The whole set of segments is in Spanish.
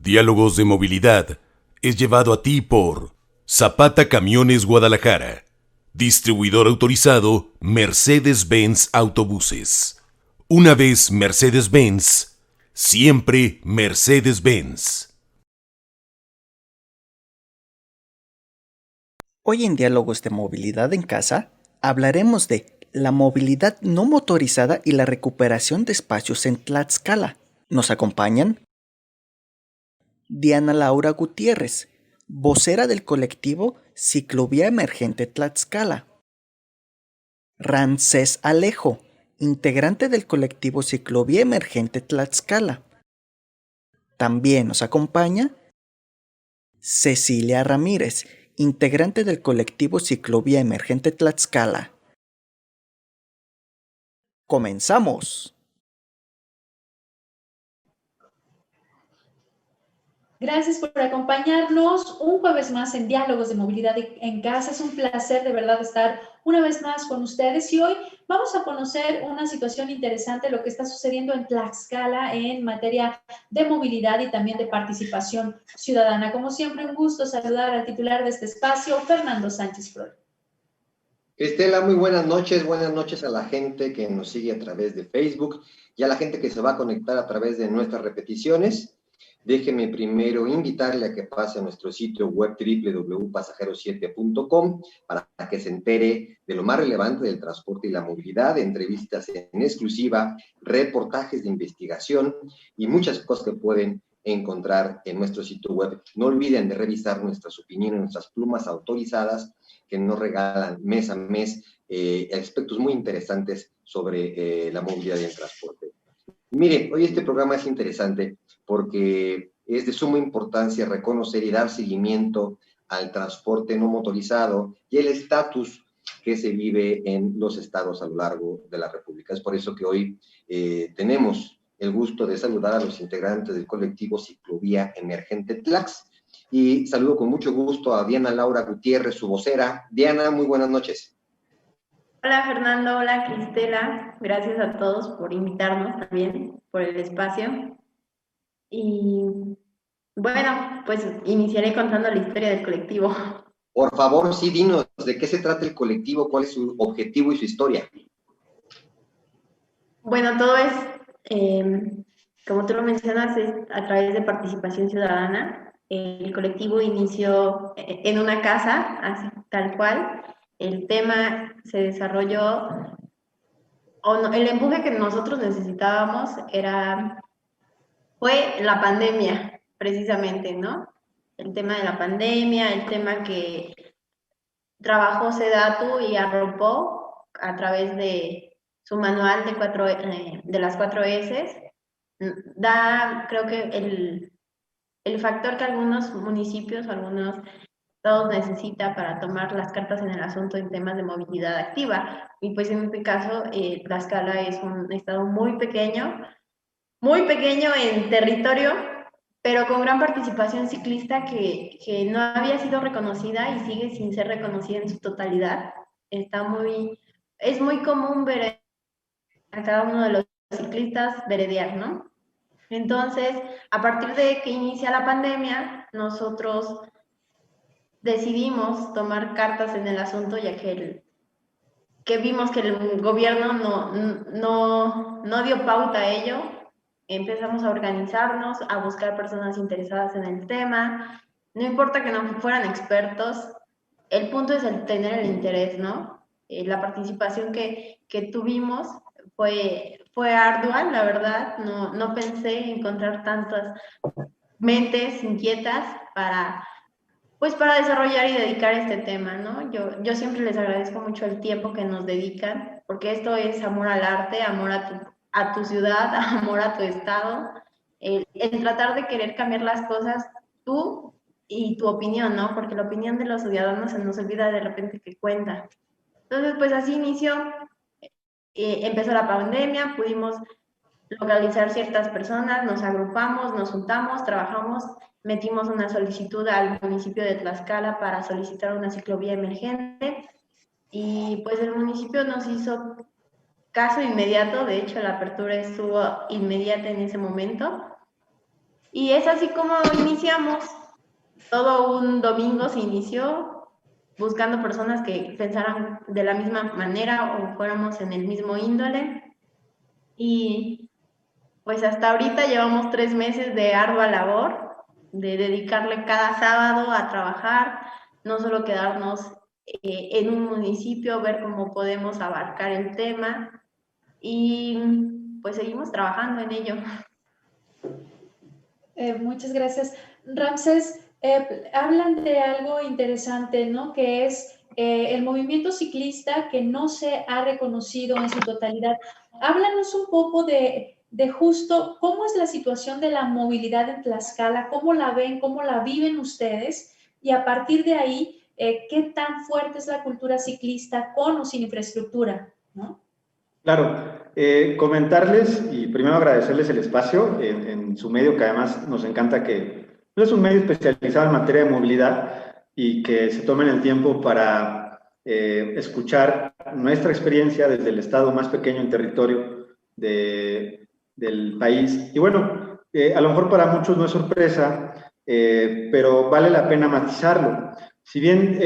Diálogos de Movilidad es llevado a ti por Zapata Camiones Guadalajara, distribuidor autorizado Mercedes-Benz Autobuses. Una vez Mercedes-Benz, siempre Mercedes-Benz. Hoy en Diálogos de Movilidad en Casa hablaremos de la movilidad no motorizada y la recuperación de espacios en Tlaxcala. ¿Nos acompañan? Diana Laura Gutiérrez, vocera del colectivo Ciclovía Emergente Tlaxcala. Ramsés Alejo, integrante del colectivo Ciclovía Emergente Tlaxcala. También nos acompaña Cecilia Ramírez, integrante del colectivo Ciclovía Emergente Tlaxcala. ¡Comenzamos! Gracias por acompañarnos un jueves más en Diálogos de Movilidad en Casa. Es un placer de verdad estar una vez más con ustedes y hoy vamos a conocer una situación interesante, lo que está sucediendo en Tlaxcala en materia de movilidad y también de participación ciudadana. Como siempre, un gusto saludar al titular de este espacio, Fernando Sánchez Flores. Estela, muy buenas noches a la gente que nos sigue a través de Facebook y a la gente que se va a conectar a través de nuestras repeticiones. Déjeme primero invitarle a que pase a nuestro sitio web www.pasajero7.com para que se entere de lo más relevante del transporte y la movilidad, entrevistas en exclusiva, reportajes de investigación y muchas cosas que pueden encontrar en nuestro sitio web. No olviden de revisar nuestras opiniones, nuestras plumas autorizadas que nos regalan mes a mes aspectos muy interesantes sobre la movilidad y el transporte. Mire, hoy este programa es interesante porque es de suma importancia reconocer y dar seguimiento al transporte no motorizado y el estatus que se vive en los estados a lo largo de la República. Es por eso que hoy tenemos el gusto de saludar a los integrantes del colectivo Ciclovía Emergente Tlax y saludo con mucho gusto a Diana Laura Gutiérrez, su vocera. Diana, muy buenas noches. Hola Fernando, hola Cristela, gracias a todos por invitarnos también, por el espacio. Y bueno, pues iniciaré contando la historia del colectivo. Por favor, sí, dinos, ¿de qué se trata el colectivo? ¿Cuál es su objetivo y su historia? Bueno, todo es, como tú lo mencionas, es a través de participación ciudadana. El colectivo inició en una casa, así, tal cual. El tema se desarrolló, el empuje que nosotros necesitábamos fue la pandemia, precisamente, ¿no? El tema de la pandemia, el tema que trabajó SEDATU y arropó a través de su manual de las 4S, creo que el factor que algunos municipios, algunos estados necesita para tomar las cartas en el asunto en temas de movilidad activa. Y pues en este caso, Tlaxcala es un estado muy pequeño en territorio, pero con gran participación ciclista que no había sido reconocida y sigue sin ser reconocida en su totalidad. Es muy común ver a cada uno de los ciclistas veredear, ¿no? Entonces, a partir de que inicia la pandemia, nosotros decidimos tomar cartas en el asunto, ya que vimos que el gobierno no dio pauta a ello. Empezamos a organizarnos, a buscar personas interesadas en el tema. No importa que no fueran expertos, el punto es el tener el interés, ¿no? La participación que tuvimos fue ardua, la verdad. No pensé encontrar tantas mentes inquietas para desarrollar y dedicar este tema, ¿no? Yo siempre les agradezco mucho el tiempo que nos dedican, porque esto es amor al arte, amor a tu ciudad, amor a tu estado, el tratar de querer cambiar las cosas tú y tu opinión, ¿no? Porque la opinión de los ciudadanos se nos olvida de repente que cuenta. Entonces, pues así inició, empezó la pandemia, pudimos localizar ciertas personas, nos agrupamos, nos juntamos, trabajamos, metimos una solicitud al municipio de Tlaxcala para solicitar una ciclovía emergente y pues el municipio nos hizo caso inmediato, de hecho la apertura estuvo inmediata en ese momento Y es así como iniciamos. Todo un domingo se inició buscando personas que pensaran de la misma manera o fuéramos en el mismo índole. Y pues hasta ahorita llevamos 3 meses de ardua labor, de dedicarle cada sábado a trabajar, no solo quedarnos en un municipio, ver cómo podemos abarcar el tema y pues seguimos trabajando en ello. Muchas gracias. Ramsés, hablan de algo interesante, ¿no? Que es el movimiento ciclista que no se ha reconocido en su totalidad. Háblanos un poco de justo cómo es la situación de la movilidad en Tlaxcala, cómo la ven, cómo la viven ustedes, y a partir de ahí, qué tan fuerte es la cultura ciclista con o sin infraestructura, ¿no? Claro, comentarles y primero agradecerles el espacio en su medio, que además nos encanta que es un medio especializado en materia de movilidad y que se tomen el tiempo para escuchar nuestra experiencia desde el estado más pequeño en territorio del país. Y bueno, a lo mejor para muchos no es sorpresa, pero vale la pena matizarlo. Si bien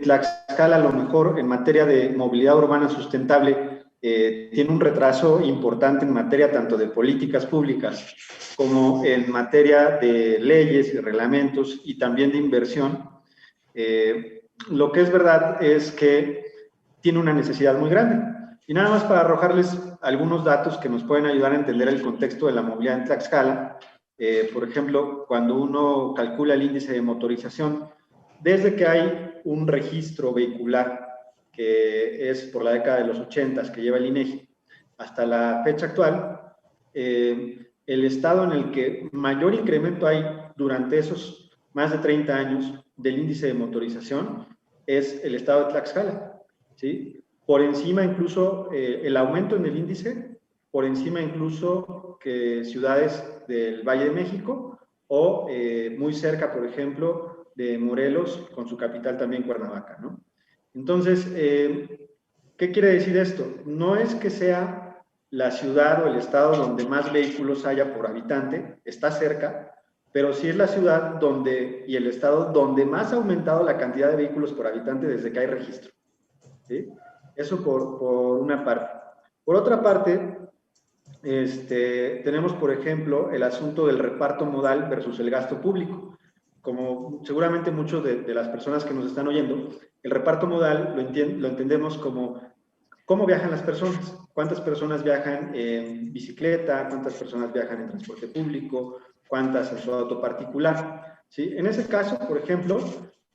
Tlaxcala a lo mejor en materia de movilidad urbana sustentable tiene un retraso importante en materia tanto de políticas públicas como en materia de leyes y reglamentos y también de inversión. Lo que es verdad es que tiene una necesidad muy grande. Y nada más para arrojarles algunos datos que nos pueden ayudar a entender el contexto de la movilidad en Tlaxcala. Por ejemplo, cuando uno calcula el índice de motorización, desde que hay un registro vehicular que es por la década de los 80 que lleva el INEGI, hasta la fecha actual, el estado en el que mayor incremento hay durante esos más de 30 años del índice de motorización es el estado de Tlaxcala, ¿sí? Por encima incluso, el aumento en el índice, por encima incluso que ciudades del Valle de México o muy cerca, por ejemplo, de Morelos, con su capital también Cuernavaca, ¿no? Entonces, ¿qué quiere decir esto? No es que sea la ciudad o el estado donde más vehículos haya por habitante, está cerca, pero sí es la ciudad donde, y el estado donde más ha aumentado la cantidad de vehículos por habitante desde que hay registro, ¿sí? Eso por una parte. Por otra parte, tenemos, por ejemplo, el asunto del reparto modal versus el gasto público. Como seguramente muchos de las personas que nos están oyendo, el reparto modal lo entendemos como cómo viajan las personas, cuántas personas viajan en bicicleta, cuántas personas viajan en transporte público, cuántas en su auto particular, ¿sí? En ese caso, por ejemplo,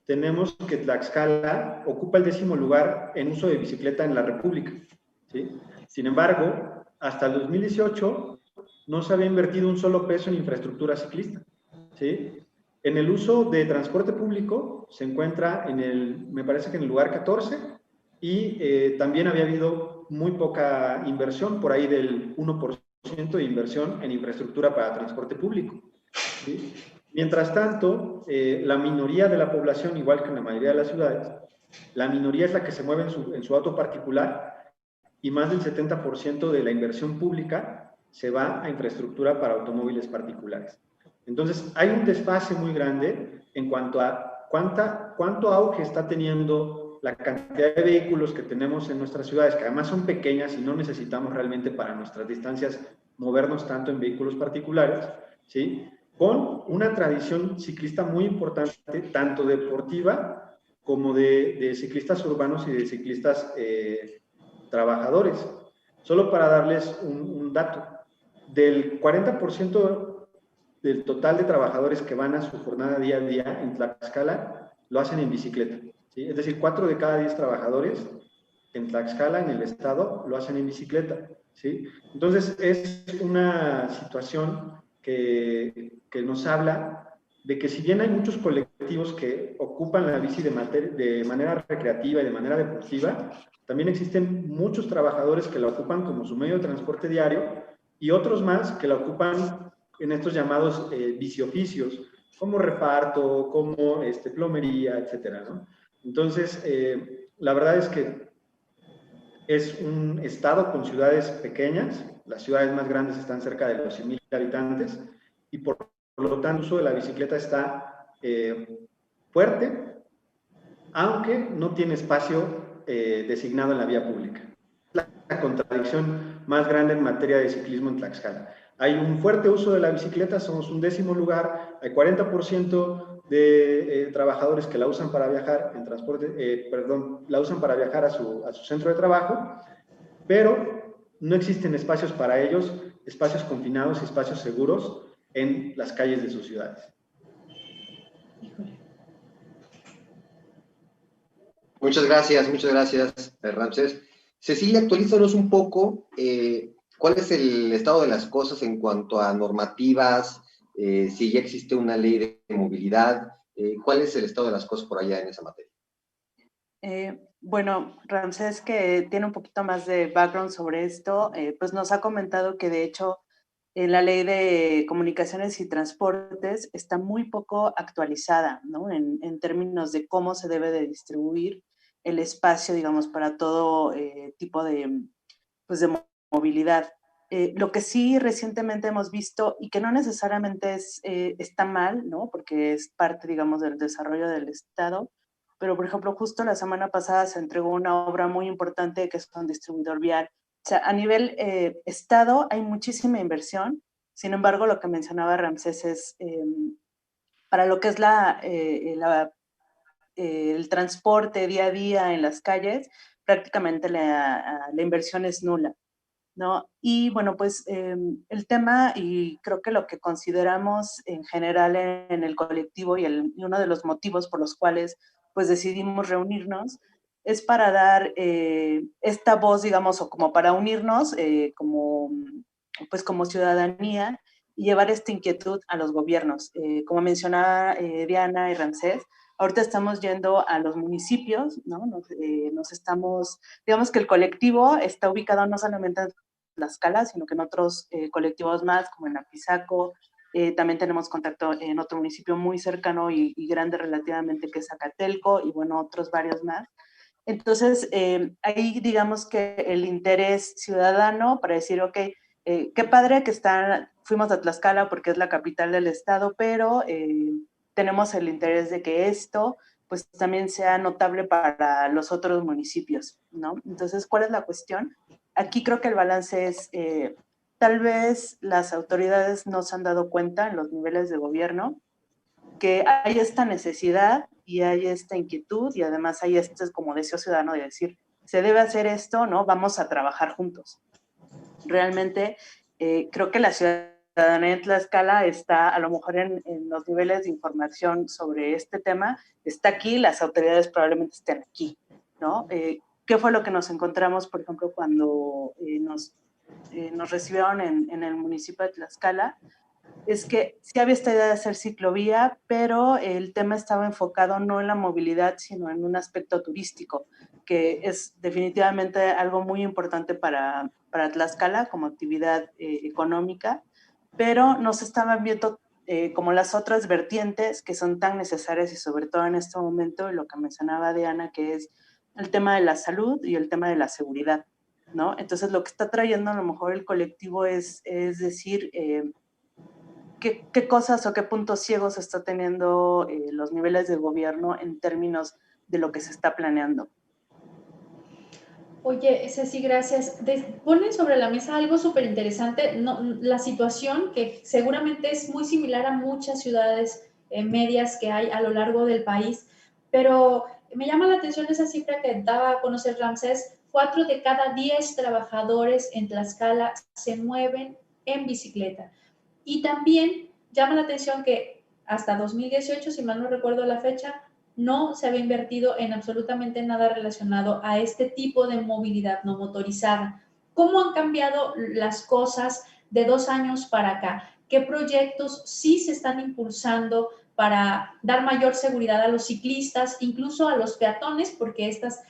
tenemos que Tlaxcala ocupa el 10º lugar en uso de bicicleta en la República, ¿sí? Sin embargo, hasta el 2018 no se había invertido un solo peso en infraestructura ciclista, ¿sí? En el uso de transporte público se encuentra me parece que en el lugar 14, y también había habido muy poca inversión, por ahí del 1% de inversión en infraestructura para transporte público, ¿sí? Mientras tanto, la minoría de la población, igual que en la mayoría de las ciudades, la minoría es la que se mueve en su auto particular, y más del 70% de la inversión pública se va a infraestructura para automóviles particulares. Entonces, hay un desfase muy grande en cuanto a cuánto auge está teniendo la cantidad de vehículos que tenemos en nuestras ciudades, que además son pequeñas y no necesitamos realmente para nuestras distancias movernos tanto en vehículos particulares, ¿sí? Con una tradición ciclista muy importante, tanto deportiva como de ciclistas urbanos y de ciclistas trabajadores. Solo para darles un dato, del 40% del total de trabajadores que van a su jornada día a día en Tlaxcala, lo hacen en bicicleta, ¿sí? Es decir, 4 de cada 10 trabajadores en Tlaxcala, en el estado, lo hacen en bicicleta, ¿sí? Entonces, es una situación que nos habla de que si bien hay muchos colectivos que ocupan la bici de manera recreativa y de manera deportiva, también existen muchos trabajadores que la ocupan como su medio de transporte diario y otros más que la ocupan en estos llamados bicioficios, como reparto, como plomería, etcétera, ¿no? Entonces, la verdad es que es un estado con ciudades pequeñas, las ciudades más grandes están cerca de los 100,000 habitantes, y por lo tanto, el uso de la bicicleta está fuerte, aunque no tiene espacio designado en la vía pública. La contradicción más grande en materia de ciclismo en Tlaxcala. Hay un fuerte uso de la bicicleta, somos un 10º lugar, hay 40% de trabajadores que la usan para viajar en transporte, la usan para viajar a su centro de trabajo, pero no existen espacios para ellos, espacios confinados y espacios seguros en las calles de sus ciudades. Muchas gracias, Ramsés. Cecilia, actualízanos un poco cuál es el estado de las cosas en cuanto a normativas, si ya existe una ley de movilidad, cuál es el estado de las cosas por allá en esa materia. Bueno, Ramsés, que tiene un poquito más de background sobre esto, pues nos ha comentado que de hecho la ley de comunicaciones y transportes está muy poco actualizada, ¿no? En términos de cómo se debe de distribuir el espacio, digamos, para todo tipo de, pues de movilidad. Lo que sí recientemente hemos visto y que no necesariamente está mal, ¿no? Porque es parte, digamos, del desarrollo del Estado, pero por ejemplo, justo la semana pasada se entregó una obra muy importante que es un distribuidor vial. O sea, a nivel Estado hay muchísima inversión, sin embargo, lo que mencionaba Ramsés es para lo que es el transporte día a día en las calles, prácticamente la inversión es nula, ¿no? Y bueno, pues el tema, y creo que lo que consideramos en general en el colectivo y uno de los motivos por los cuales pues decidimos reunirnos, es para dar esta voz, digamos, o como para unirnos pues como ciudadanía y llevar esta inquietud a los gobiernos. Como mencionaba Diana y Ramsés, ahorita estamos yendo a los municipios, ¿no? Nos estamos, digamos que el colectivo está ubicado no solamente en Tlaxcala, sino que en otros colectivos más, como en Apizaco. También tenemos contacto en otro municipio muy cercano y grande relativamente, que es Zacatelco, y bueno, otros varios más. Entonces, ahí digamos que el interés ciudadano para decir, ok, qué padre que fuimos a Tlaxcala porque es la capital del estado, pero tenemos el interés de que esto pues también sea notable para los otros municipios, ¿no? Entonces, ¿cuál es la cuestión? Aquí creo que el balance es, tal vez las autoridades no se han dado cuenta en los niveles de gobierno que hay esta necesidad y hay esta inquietud y además hay este como deseo ciudadano de decir, se debe hacer esto, ¿no? Vamos a trabajar juntos. Realmente creo que la ciudadanía en Tlaxcala está a lo mejor en los niveles de información sobre este tema, está aquí, las autoridades probablemente estén aquí, ¿no? ¿Qué fue lo que nos encontramos, por ejemplo, cuando nos recibieron en el municipio de Tlaxcala? Es que sí había esta idea de hacer ciclovía, pero el tema estaba enfocado no en la movilidad, sino en un aspecto turístico, que es definitivamente algo muy importante para Tlaxcala como actividad económica, pero no se estaban viendo como las otras vertientes que son tan necesarias y sobre todo en este momento, lo que mencionaba Diana, que es el tema de la salud y el tema de la seguridad, ¿no? Entonces lo que está trayendo a lo mejor el colectivo es decir, ¿qué cosas o qué puntos ciegos está teniendo los niveles de gobierno en términos de lo que se está planeando? Oye, Ceci, gracias. Ponen sobre la mesa algo súper interesante, la situación que seguramente es muy similar a muchas ciudades medias que hay a lo largo del país, pero me llama la atención esa cifra que daba a conocer Ramsés: 4 de cada 10 trabajadores en Tlaxcala se mueven en bicicleta. Y también llama la atención que hasta 2018, si mal no recuerdo la fecha, no se había invertido en absolutamente nada relacionado a este tipo de movilidad no motorizada. ¿Cómo han cambiado las cosas de 2 años para acá? ¿Qué proyectos sí se están impulsando para dar mayor seguridad a los ciclistas, incluso a los peatones, porque estos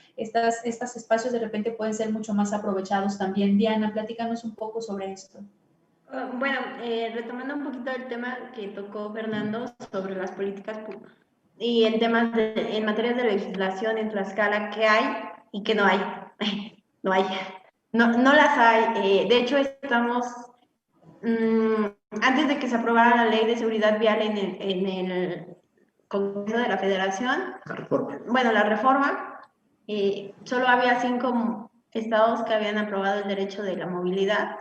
espacios de repente pueden ser mucho más aprovechados también? Diana, platícanos un poco sobre esto. Bueno, retomando un poquito el tema que tocó Fernando sobre las políticas y en temas en materias de legislación en Tlaxcala, ¿qué hay y qué no hay? No las hay. De hecho, antes de que se aprobara la ley de seguridad vial en el Congreso de la Federación, la reforma, solo había 5 estados que habían aprobado el derecho de la movilidad,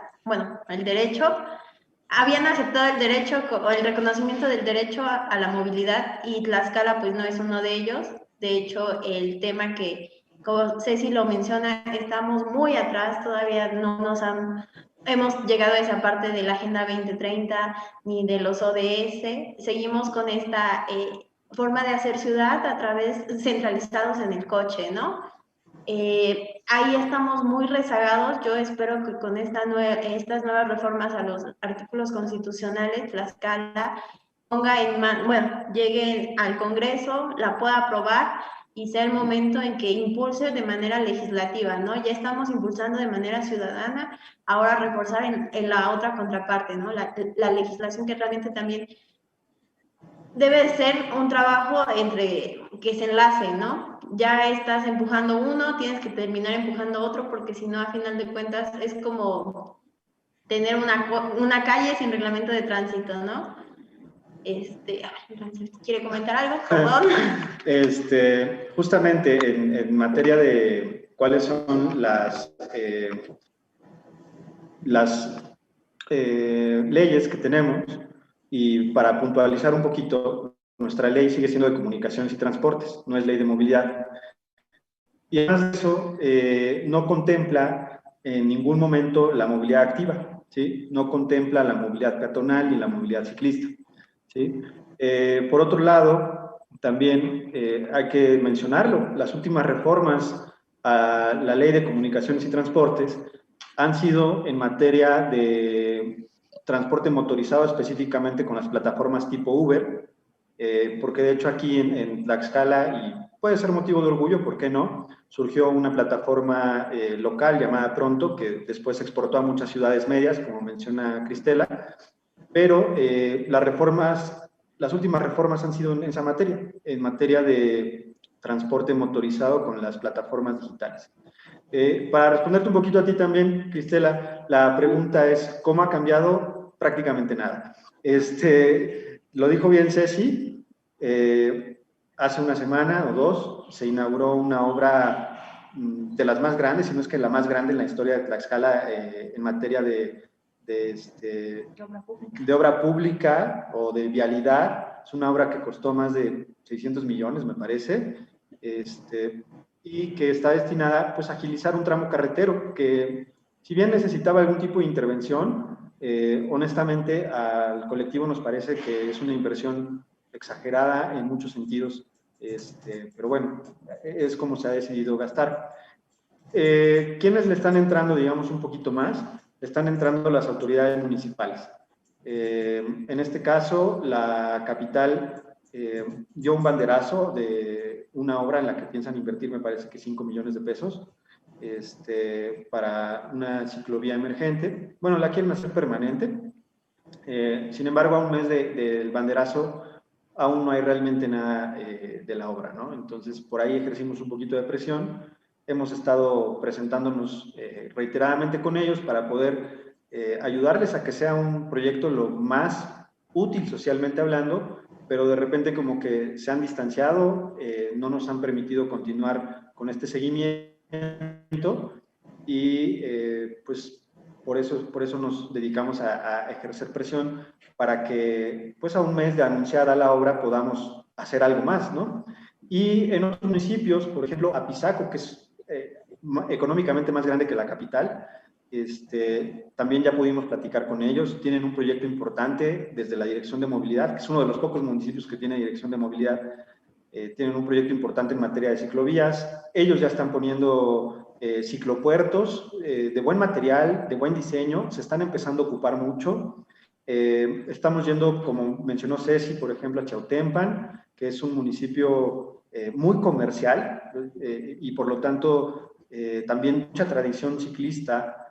habían aceptado el derecho o el reconocimiento del derecho a la movilidad, y Tlaxcala pues no es uno de ellos. De hecho, el tema que, como Ceci lo menciona, estamos muy atrás, todavía no hemos llegado a esa parte de la Agenda 2030 ni de los ODS. Seguimos con esta forma de hacer ciudad a través, centralizados en el coche, ¿no? Ahí estamos muy rezagados. Yo espero que con estas nuevas reformas a los artículos constitucionales, Tlaxcala llegue al Congreso, la pueda aprobar y sea el momento en que impulse de manera legislativa, ¿no? Ya estamos impulsando de manera ciudadana, ahora reforzar en la otra contraparte, ¿no? La legislación, que realmente también debe ser un trabajo que se enlace, ¿no? Ya estás empujando uno, tienes que terminar empujando otro, porque si no, a final de cuentas, es como tener una calle sin reglamento de tránsito, ¿no? ¿Quiere comentar algo? Perdón. Justamente en materia de cuáles son las leyes que tenemos, y para puntualizar un poquito, nuestra ley sigue siendo de comunicaciones y transportes, no es ley de movilidad. Y además de eso, no contempla en ningún momento la movilidad activa, ¿sí? No contempla la movilidad peatonal ni la movilidad ciclista, ¿sí? Por otro lado, también hay que mencionarlo, las últimas reformas a la ley de comunicaciones y transportes han sido en materia de transporte motorizado, específicamente con las plataformas tipo Uber, porque de hecho aquí en Tlaxcala, y puede ser motivo de orgullo, ¿por qué no?, surgió una plataforma local llamada Pronto, que después se exportó a muchas ciudades medias, como menciona Cristela, pero las últimas reformas han sido en esa materia, en materia de transporte motorizado con las plataformas digitales. Para responderte un poquito a ti también, Cristela, la pregunta es, ¿cómo ha cambiado? Prácticamente nada. Lo dijo bien Ceci, hace una semana o dos se inauguró una obra de las más grandes, si no es que la más grande en la historia de Tlaxcala en materia de obra pública o de vialidad. Es una obra que costó más de 600 millones, me parece, y que está destinada pues, a agilizar un tramo carretero que, si bien necesitaba algún tipo de intervención, honestamente al colectivo nos parece que es una inversión exagerada en muchos sentidos, pero bueno, es como se ha decidido gastar. ¿Quiénes le están entrando, digamos, un poquito más? Le están entrando las autoridades municipales. En este caso, la capital dio un banderazo de una obra en la que piensan invertir, me parece que 5 millones de pesos, para una ciclovía emergente. Bueno, la quieren hacer permanente. Sin embargo, a un mes del banderazo, aún no hay realmente nada de la obra, ¿no? Entonces, por ahí ejercimos un poquito de presión. Hemos estado presentándonos reiteradamente con ellos para poder ayudarles a que sea un proyecto lo más útil socialmente hablando, pero de repente como que se han distanciado, no nos han permitido continuar con este seguimiento, y pues por eso nos dedicamos a ejercer presión para que pues a un mes de anunciada la obra podamos hacer algo más, ¿no? Y en otros municipios, por ejemplo, Apizaco, que es económicamente más grande que la capital, también ya pudimos platicar con ellos. Tienen un proyecto importante desde la Dirección de Movilidad, que es uno de los pocos municipios que tiene Dirección de Movilidad. Tienen un proyecto importante en materia de ciclovías. Ellos ya están poniendo ciclopuertos de buen material, de buen diseño. Se están empezando a ocupar mucho. Estamos yendo, como mencionó Ceci, por ejemplo, a Chautempan, que es un municipio muy comercial y por lo tanto también mucha tradición ciclista,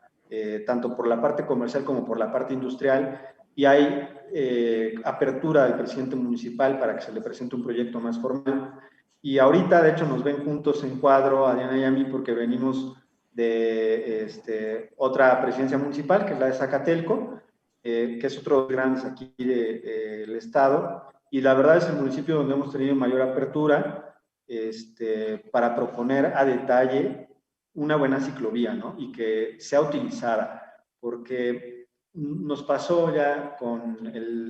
tanto por la parte comercial como por la parte industrial, y hay apertura del presidente municipal para que se le presente un proyecto más formal. Y ahorita, de hecho, nos ven juntos en cuadro a Diana y a mí porque venimos de otra presidencia municipal, que es la de Zacatelco, que es otro de los grandes aquí del estado, y la verdad es el municipio donde hemos tenido mayor apertura para proponer a detalle una buena ciclovía, ¿no? Y que sea utilizada, porque nos pasó ya con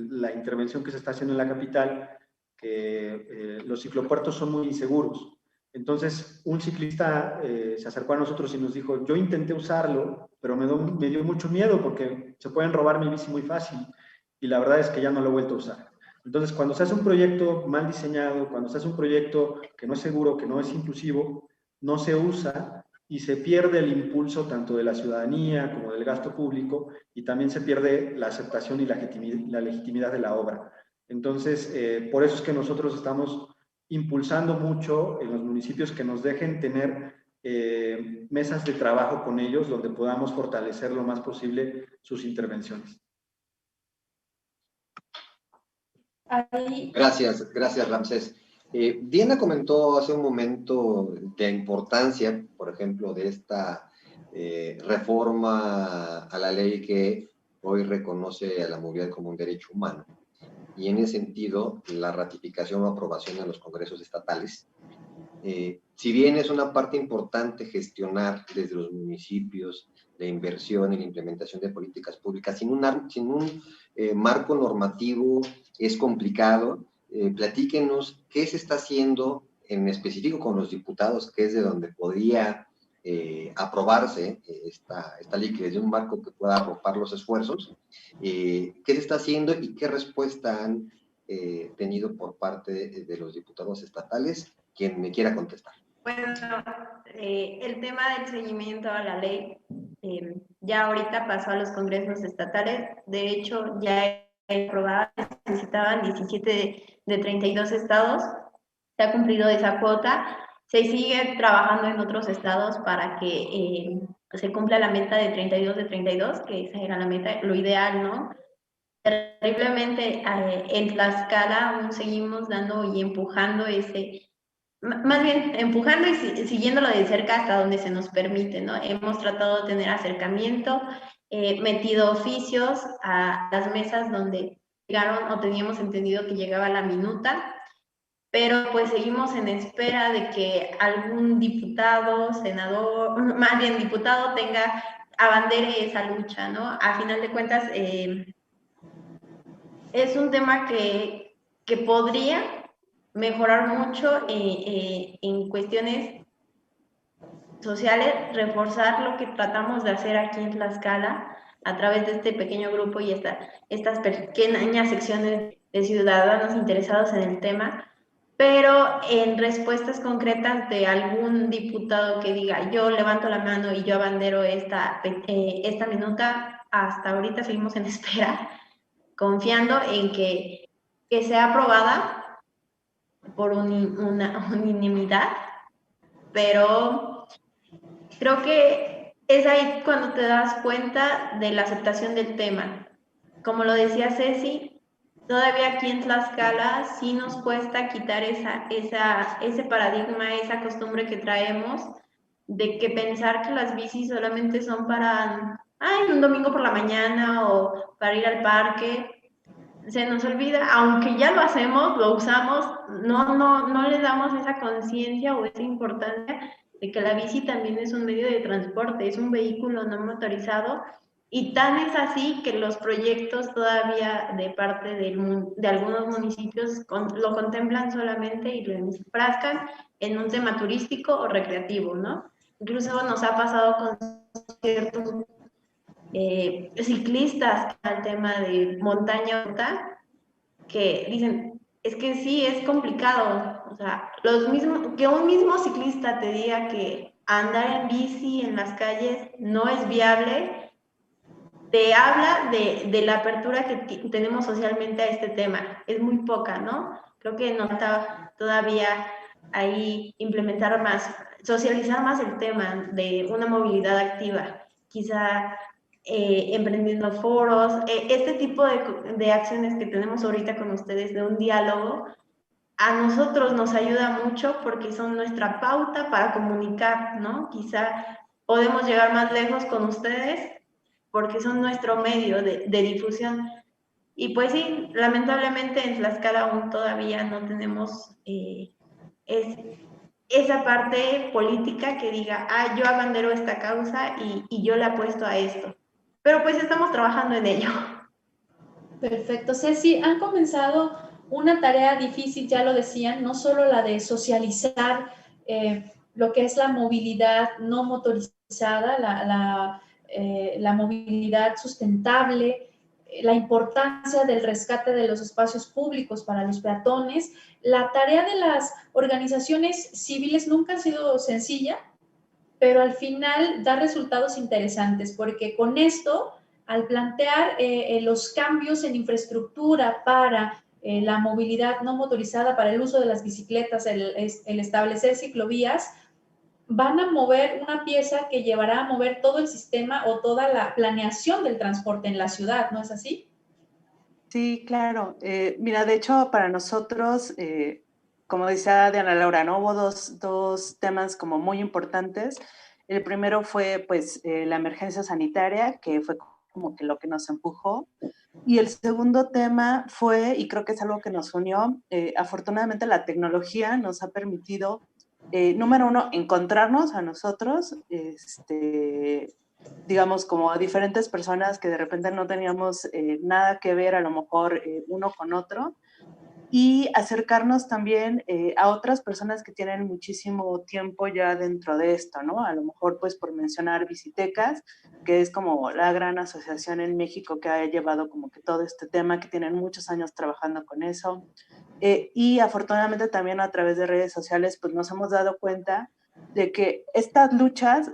la intervención que se está haciendo en la capital, que los ciclopuertos son muy inseguros. Entonces, un ciclista se acercó a nosotros y nos dijo, yo intenté usarlo, pero me dio mucho miedo porque se pueden robar mi bici muy fácil, y la verdad es que ya no lo he vuelto a usar. Entonces, cuando se hace un proyecto mal diseñado, cuando se hace un proyecto que no es seguro, que no es inclusivo, no se usa y se pierde el impulso tanto de la ciudadanía como del gasto público, y también se pierde la aceptación y la legitimidad de la obra. Entonces, por eso es que nosotros estamos impulsando mucho en los municipios que nos dejen tener mesas de trabajo con ellos donde podamos fortalecer lo más posible sus intervenciones. Gracias, Ramsés. Diana comentó hace un momento de la importancia, por ejemplo, de esta reforma a la ley que hoy reconoce a la movilidad como un derecho humano. Y en ese sentido, la ratificación o aprobación en los congresos estatales. Si bien es una parte importante gestionar desde los municipios la inversión y la implementación de políticas públicas, sin un marco normativo es complicado. Platíquenos qué se está haciendo en específico con los diputados, que es de donde podría aprobarse esta ley, que desde un marco que pueda arropar los esfuerzos. ¿Qué se está haciendo y qué respuesta han tenido por parte de los diputados estatales? Quien me quiera contestar. Bueno, el tema del seguimiento a la ley ya ahorita pasó a los congresos estatales. De hecho, ya aprobada, necesitaban 17 de 32 estados. Se ha cumplido esa cuota. Se sigue trabajando en otros estados para que se cumpla la meta de 32 de 32, que esa era la meta, lo ideal, ¿no? Terriblemente en Tlaxcala aún seguimos dando y empujando más bien empujando y siguiéndolo de cerca hasta donde se nos permite, ¿no? Hemos tratado de tener acercamiento, metido oficios a las mesas donde llegaron o teníamos entendido que llegaba la minuta, pero pues seguimos en espera de que algún diputado, senador, más bien diputado abandere esa lucha, ¿no? A final de cuentas, es un tema que podría mejorar mucho en cuestiones sociales, reforzar lo que tratamos de hacer aquí en Tlaxcala a través de este pequeño grupo y estas pequeñas secciones de ciudadanos interesados en el tema, pero en respuestas concretas de algún diputado que diga yo levanto la mano y yo abandero esta minuta, hasta ahorita seguimos en espera, confiando en que sea aprobada por una unanimidad, pero creo que es ahí cuando te das cuenta de la aceptación del tema. Como lo decía Ceci, todavía aquí en Tlaxcala sí nos cuesta quitar ese paradigma, esa costumbre que traemos de que pensar que las bicis solamente son para un domingo por la mañana o para ir al parque. Se nos olvida, aunque ya lo hacemos, lo usamos, no le damos esa conciencia o esa importancia de que la bici también es un medio de transporte, es un vehículo no motorizado, y tan es así que los proyectos todavía de parte de algunos municipios lo contemplan solamente y lo enfrascan en un tema turístico o recreativo, ¿no? Incluso nos ha pasado con ciertos ciclistas al tema de montaña que dicen, es que sí, es complicado, o sea, que un mismo ciclista te diga que andar en bici en las calles no es viable, te habla de la apertura que tenemos socialmente a este tema, es muy poca, ¿no? Creo que no está todavía ahí implementar más, socializar más el tema de una movilidad activa, quizá emprendiendo foros, este tipo de acciones que tenemos ahorita con ustedes, de un diálogo, a nosotros nos ayuda mucho porque son nuestra pauta para comunicar, ¿no? Quizá podemos llegar más lejos con ustedes porque son nuestro medio de difusión. Y pues sí, lamentablemente en Tlaxcala aún todavía no tenemos esa parte política que diga, yo abandero esta causa y yo le apuesto a esto. Pero pues estamos trabajando en ello. Perfecto. Ceci, han comenzado una tarea difícil, ya lo decían, no solo la de socializar lo que es la movilidad no motorizada, la movilidad sustentable, la importancia del rescate de los espacios públicos para los peatones. La tarea de las organizaciones civiles nunca ha sido sencilla, pero al final da resultados interesantes, porque con esto, al plantear los cambios en infraestructura para la movilidad no motorizada, para el uso de las bicicletas, el establecer ciclovías, van a mover una pieza que llevará a mover todo el sistema o toda la planeación del transporte en la ciudad, ¿no es así? Sí, claro. Mira, de hecho, para nosotros, como decía Diana Laura, ¿no? Hubo dos temas como muy importantes. El primero fue, pues, la emergencia sanitaria, que fue como que lo que nos empujó. Y el segundo tema fue, y creo que es algo que nos unió, afortunadamente la tecnología nos ha permitido, número uno, encontrarnos a nosotros, digamos, como a diferentes personas que de repente no teníamos nada que ver a lo mejor uno con otro, y acercarnos también a otras personas que tienen muchísimo tiempo ya dentro de esto, ¿no? A lo mejor, pues, por mencionar Visitecas, que es como la gran asociación en México que ha llevado como que todo este tema, que tienen muchos años trabajando con eso. Y afortunadamente también a través de redes sociales, pues nos hemos dado cuenta de que estas luchas,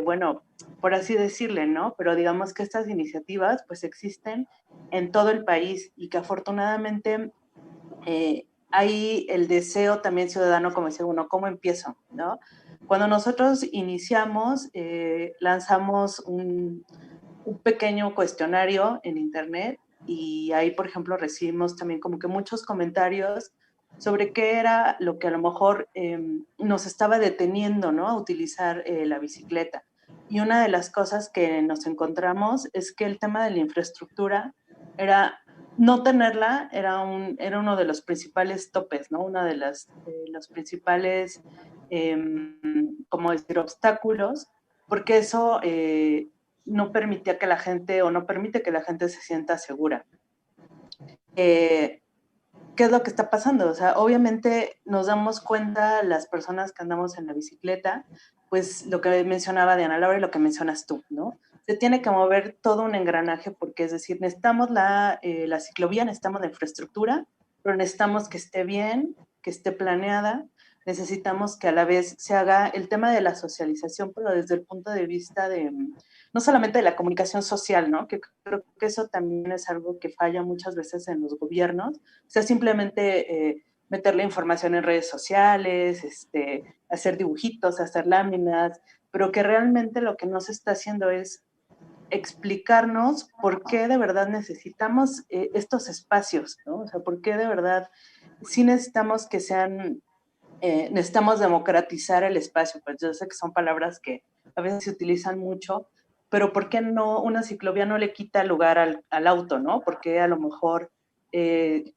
bueno, por así decirle, ¿no? Pero digamos que estas iniciativas, pues, existen en todo el país y que afortunadamente hay el deseo también ciudadano, como decía uno, ¿cómo empiezo? ¿No? Cuando nosotros iniciamos, lanzamos un pequeño cuestionario en internet y ahí, por ejemplo, recibimos también como que muchos comentarios sobre qué era lo que a lo mejor nos estaba deteniendo, ¿no? A utilizar la bicicleta. Y una de las cosas que nos encontramos es que el tema de la infraestructura era no tenerla era uno de los principales topes, ¿no? Uno de los principales, como decir, obstáculos, porque eso no permitía que la gente, o no permite que la gente se sienta segura. ¿Qué es lo que está pasando? O sea, obviamente nos damos cuenta las personas que andamos en la bicicleta, pues lo que mencionaba Diana Laura y lo que mencionas tú, ¿no? Se tiene que mover todo un engranaje porque, es decir, necesitamos la ciclovía, necesitamos la infraestructura, pero necesitamos que esté bien, que esté planeada, necesitamos que a la vez se haga el tema de la socialización, pero desde el punto de vista de, no solamente de la comunicación social, ¿no? Que creo que eso también es algo que falla muchas veces en los gobiernos, o sea, simplemente meter la información en redes sociales, hacer dibujitos, hacer láminas, pero que realmente lo que no se está haciendo es explicarnos por qué de verdad necesitamos estos espacios, ¿no? O sea, por qué de verdad sí necesitamos que sean, necesitamos democratizar el espacio, pues yo sé que son palabras que a veces se utilizan mucho, pero ¿por qué no una ciclovía no le quita lugar al auto, ¿no? Porque a lo mejor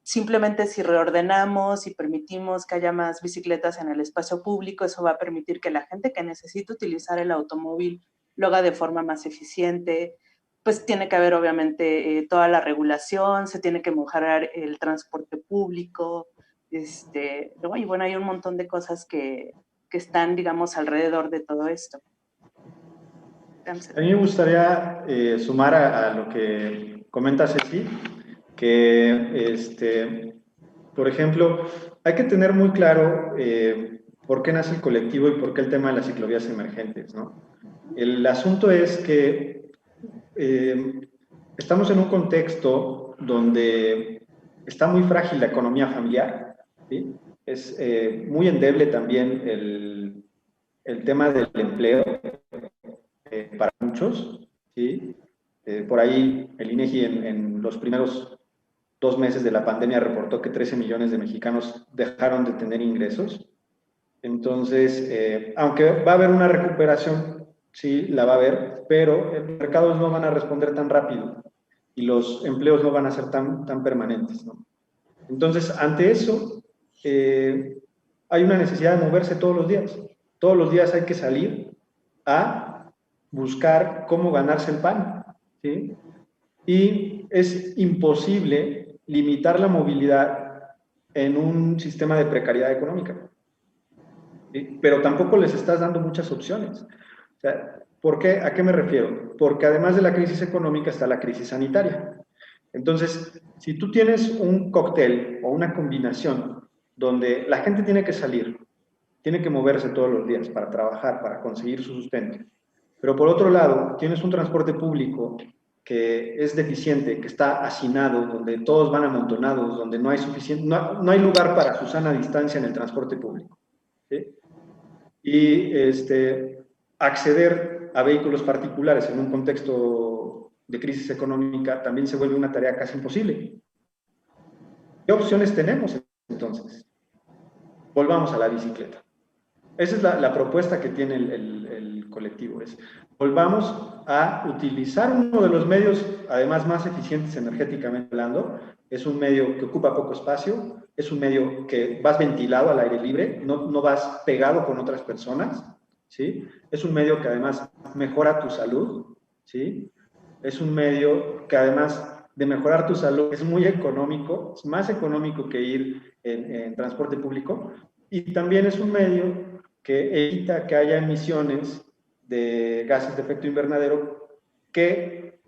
simplemente si reordenamos y permitimos que haya más bicicletas en el espacio público, eso va a permitir que la gente que necesita utilizar el automóvil lo haga de forma más eficiente. Pues tiene que haber obviamente toda la regulación, se tiene que mejorar el transporte público, y bueno, hay un montón de cosas que están, digamos, alrededor de todo esto. A mí me gustaría sumar a lo que comenta Ceci, que, por ejemplo, hay que tener muy claro por qué nace el colectivo y por qué el tema de las ciclovías emergentes, ¿no? El asunto es que estamos en un contexto donde está muy frágil la economía familiar, ¿sí? Es muy endeble también el tema del empleo para muchos, ¿sí? Por ahí el INEGI en los primeros 2 meses de la pandemia reportó que 13 millones de mexicanos dejaron de tener ingresos. Entonces, aunque va a haber una recuperación, sí, la va a haber, pero los mercados no van a responder tan rápido y los empleos no van a ser tan permanentes, ¿no? Entonces, ante eso, hay una necesidad de moverse todos los días. Todos los días hay que salir a buscar cómo ganarse el pan, ¿sí? Y es imposible limitar la movilidad en un sistema de precariedad económica, ¿sí? Pero tampoco les estás dando muchas opciones. O sea, ¿por qué? ¿A qué me refiero? Porque además de la crisis económica está la crisis sanitaria. Entonces, si tú tienes un cóctel o una combinación donde la gente tiene que salir, tiene que moverse todos los días para trabajar, para conseguir su sustento, pero por otro lado, tienes un transporte público que es deficiente, que está hacinado, donde todos van amontonados, donde no hay no hay lugar para su sana distancia en el transporte público, ¿sí? Y acceder a vehículos particulares en un contexto de crisis económica también se vuelve una tarea casi imposible. ¿Qué opciones tenemos entonces? Volvamos a la bicicleta. Esa es la propuesta que tiene el colectivo, es volvamos a utilizar uno de los medios, además más eficientes energéticamente hablando. Es un medio que ocupa poco espacio, es un medio que vas ventilado al aire libre, no vas pegado con otras personas, ¿sí? Es un medio que además mejora tu salud, ¿sí? Es un medio que además de mejorar tu salud es muy económico, es más económico que ir en transporte público, y también es un medio que evita que haya emisiones de gases de efecto invernadero que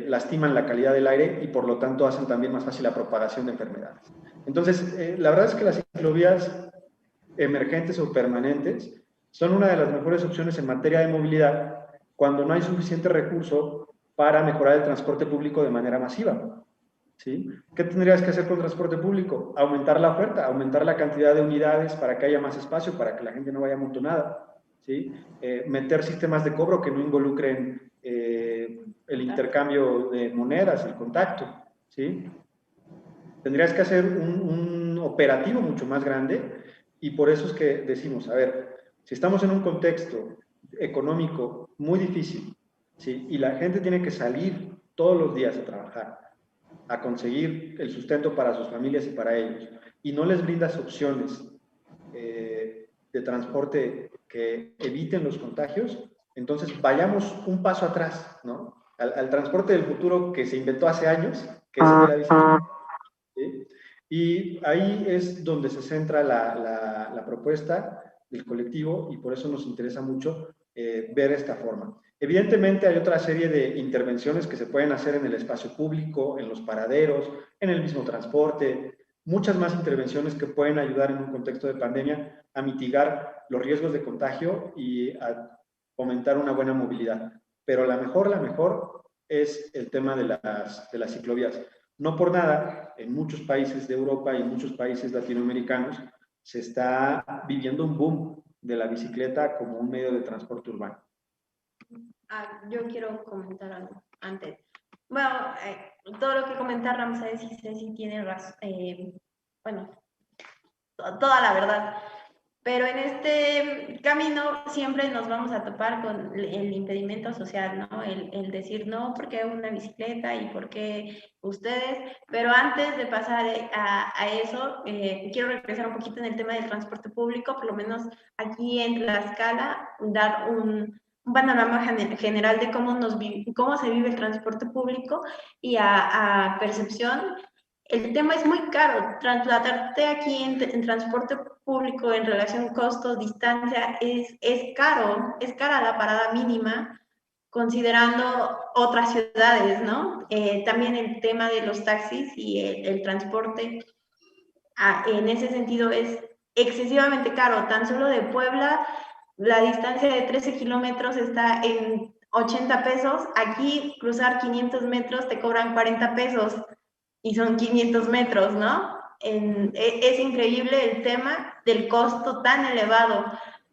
lastiman la calidad del aire y por lo tanto hacen también más fácil la propagación de enfermedades. Entonces, la verdad es que las ciclovías emergentes o permanentes son una de las mejores opciones en materia de movilidad cuando no hay suficiente recurso para mejorar el transporte público de manera masiva, ¿sí? ¿Qué tendrías que hacer con transporte público? Aumentar la oferta, aumentar la cantidad de unidades para que haya más espacio, para que la gente no vaya amontonada, ¿sí? Meter sistemas de cobro que no involucren el intercambio de monedas, el contacto, ¿sí? Tendrías que hacer un operativo mucho más grande, y por eso es que decimos, a ver, si estamos en un contexto económico muy difícil, ¿sí? Y la gente tiene que salir todos los días a trabajar, a conseguir el sustento para sus familias y para ellos, y no les brindas opciones de transporte que eviten los contagios, entonces vayamos un paso atrás, ¿no? Al transporte del futuro que se inventó hace años, que es el de la bicicleta, ¿sí? Y ahí es donde se centra la propuesta del colectivo, y por eso nos interesa mucho ver esta forma. Evidentemente hay otra serie de intervenciones que se pueden hacer en el espacio público, en los paraderos, en el mismo transporte, muchas más intervenciones que pueden ayudar en un contexto de pandemia a mitigar los riesgos de contagio y a fomentar una buena movilidad. Pero la mejor es el tema de las ciclovías. No por nada, en muchos países de Europa y en muchos países latinoamericanos se está viviendo un boom de la bicicleta como un medio de transporte urbano. Yo quiero comentar algo antes. Bueno, todo lo que comenta Ramsés y Ceci tiene razón, bueno, toda la verdad. Pero en este camino siempre nos vamos a topar con el impedimento social, ¿no? El decir, no, ¿por qué una bicicleta y por qué ustedes? Pero antes de pasar a eso, quiero regresar un poquito en el tema del transporte público, por lo menos aquí en Tlaxcala, dar un panorama general de cómo se vive el transporte público y a percepción. El tema es muy caro. Trasladarte aquí en transporte público en relación costo-distancia es caro, es cara la parada mínima, considerando otras ciudades, ¿no? También el tema de los taxis y el transporte en ese sentido es excesivamente caro. Tan solo de Puebla, la distancia de 13 kilómetros está en 80 pesos. Aquí cruzar 500 metros te cobran 40 pesos. Y son 500 metros, ¿no? Es increíble el tema del costo tan elevado.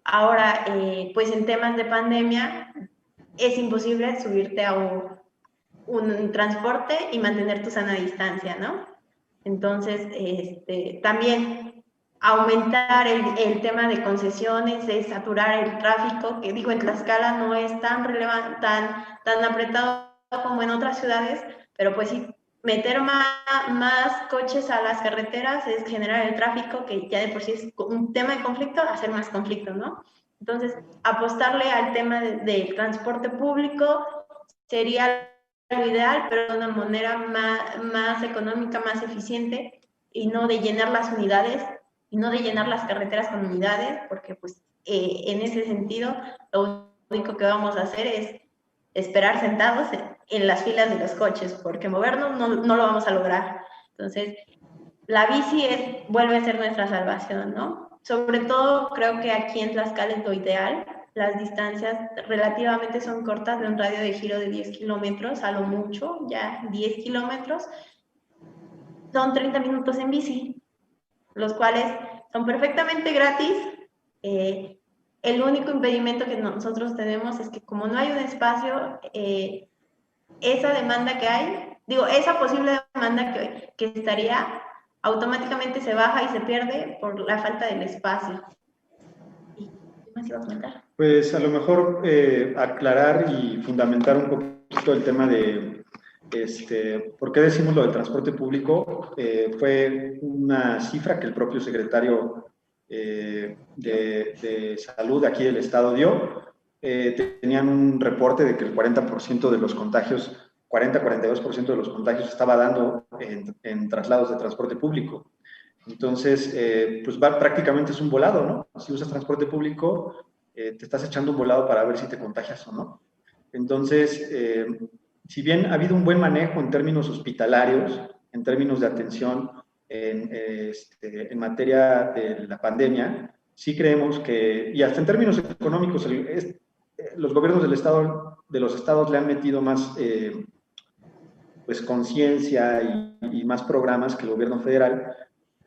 Ahora, pues en temas de pandemia, es imposible subirte a un transporte y mantener tu sana distancia, ¿no? Entonces, también aumentar el tema de concesiones, de saturar el tráfico, que digo, en Tlaxcala no es tan relevante, tan apretado como en otras ciudades, pero pues sí, meter más coches a las carreteras es generar el tráfico, que ya de por sí es un tema de conflicto, hacer más conflicto, ¿no? Entonces, apostarle al tema del transporte público sería lo ideal, pero de una manera más económica, más eficiente, y no de llenar las unidades, y no de llenar las carreteras con unidades, porque pues en ese sentido lo único que vamos a hacer es esperar sentados en las filas de los coches, porque movernos no lo vamos a lograr. Entonces, la bici vuelve a ser nuestra salvación, ¿no? Sobre todo creo que aquí en Tlaxcala es lo ideal. Las distancias relativamente son cortas, de un radio de giro de 10 kilómetros, a lo mucho, ya 10 kilómetros. Son 30 minutos en bici, los cuales son perfectamente gratis. El único impedimento que nosotros tenemos es que como no hay un espacio, esa demanda que hay, esa posible demanda que estaría, automáticamente se baja y se pierde por la falta del espacio. ¿Y qué más ibas a comentar? Pues a lo mejor aclarar y fundamentar un poquito el tema de ¿por qué decimos lo del transporte público? Fue una cifra que el propio secretario de Salud aquí del Estado dio. Tenían un reporte de que el 40% de los contagios, 40-42% de los contagios estaba dando en traslados de transporte público. Entonces, pues prácticamente es un volado, ¿no? Si usas transporte público, te estás echando un volado para ver si te contagias o no. Entonces, si bien ha habido un buen manejo en términos hospitalarios, en términos de atención en materia de la pandemia, sí creemos que, y hasta en términos económicos, los gobiernos de los estados le han metido más pues conciencia y más programas que el gobierno federal,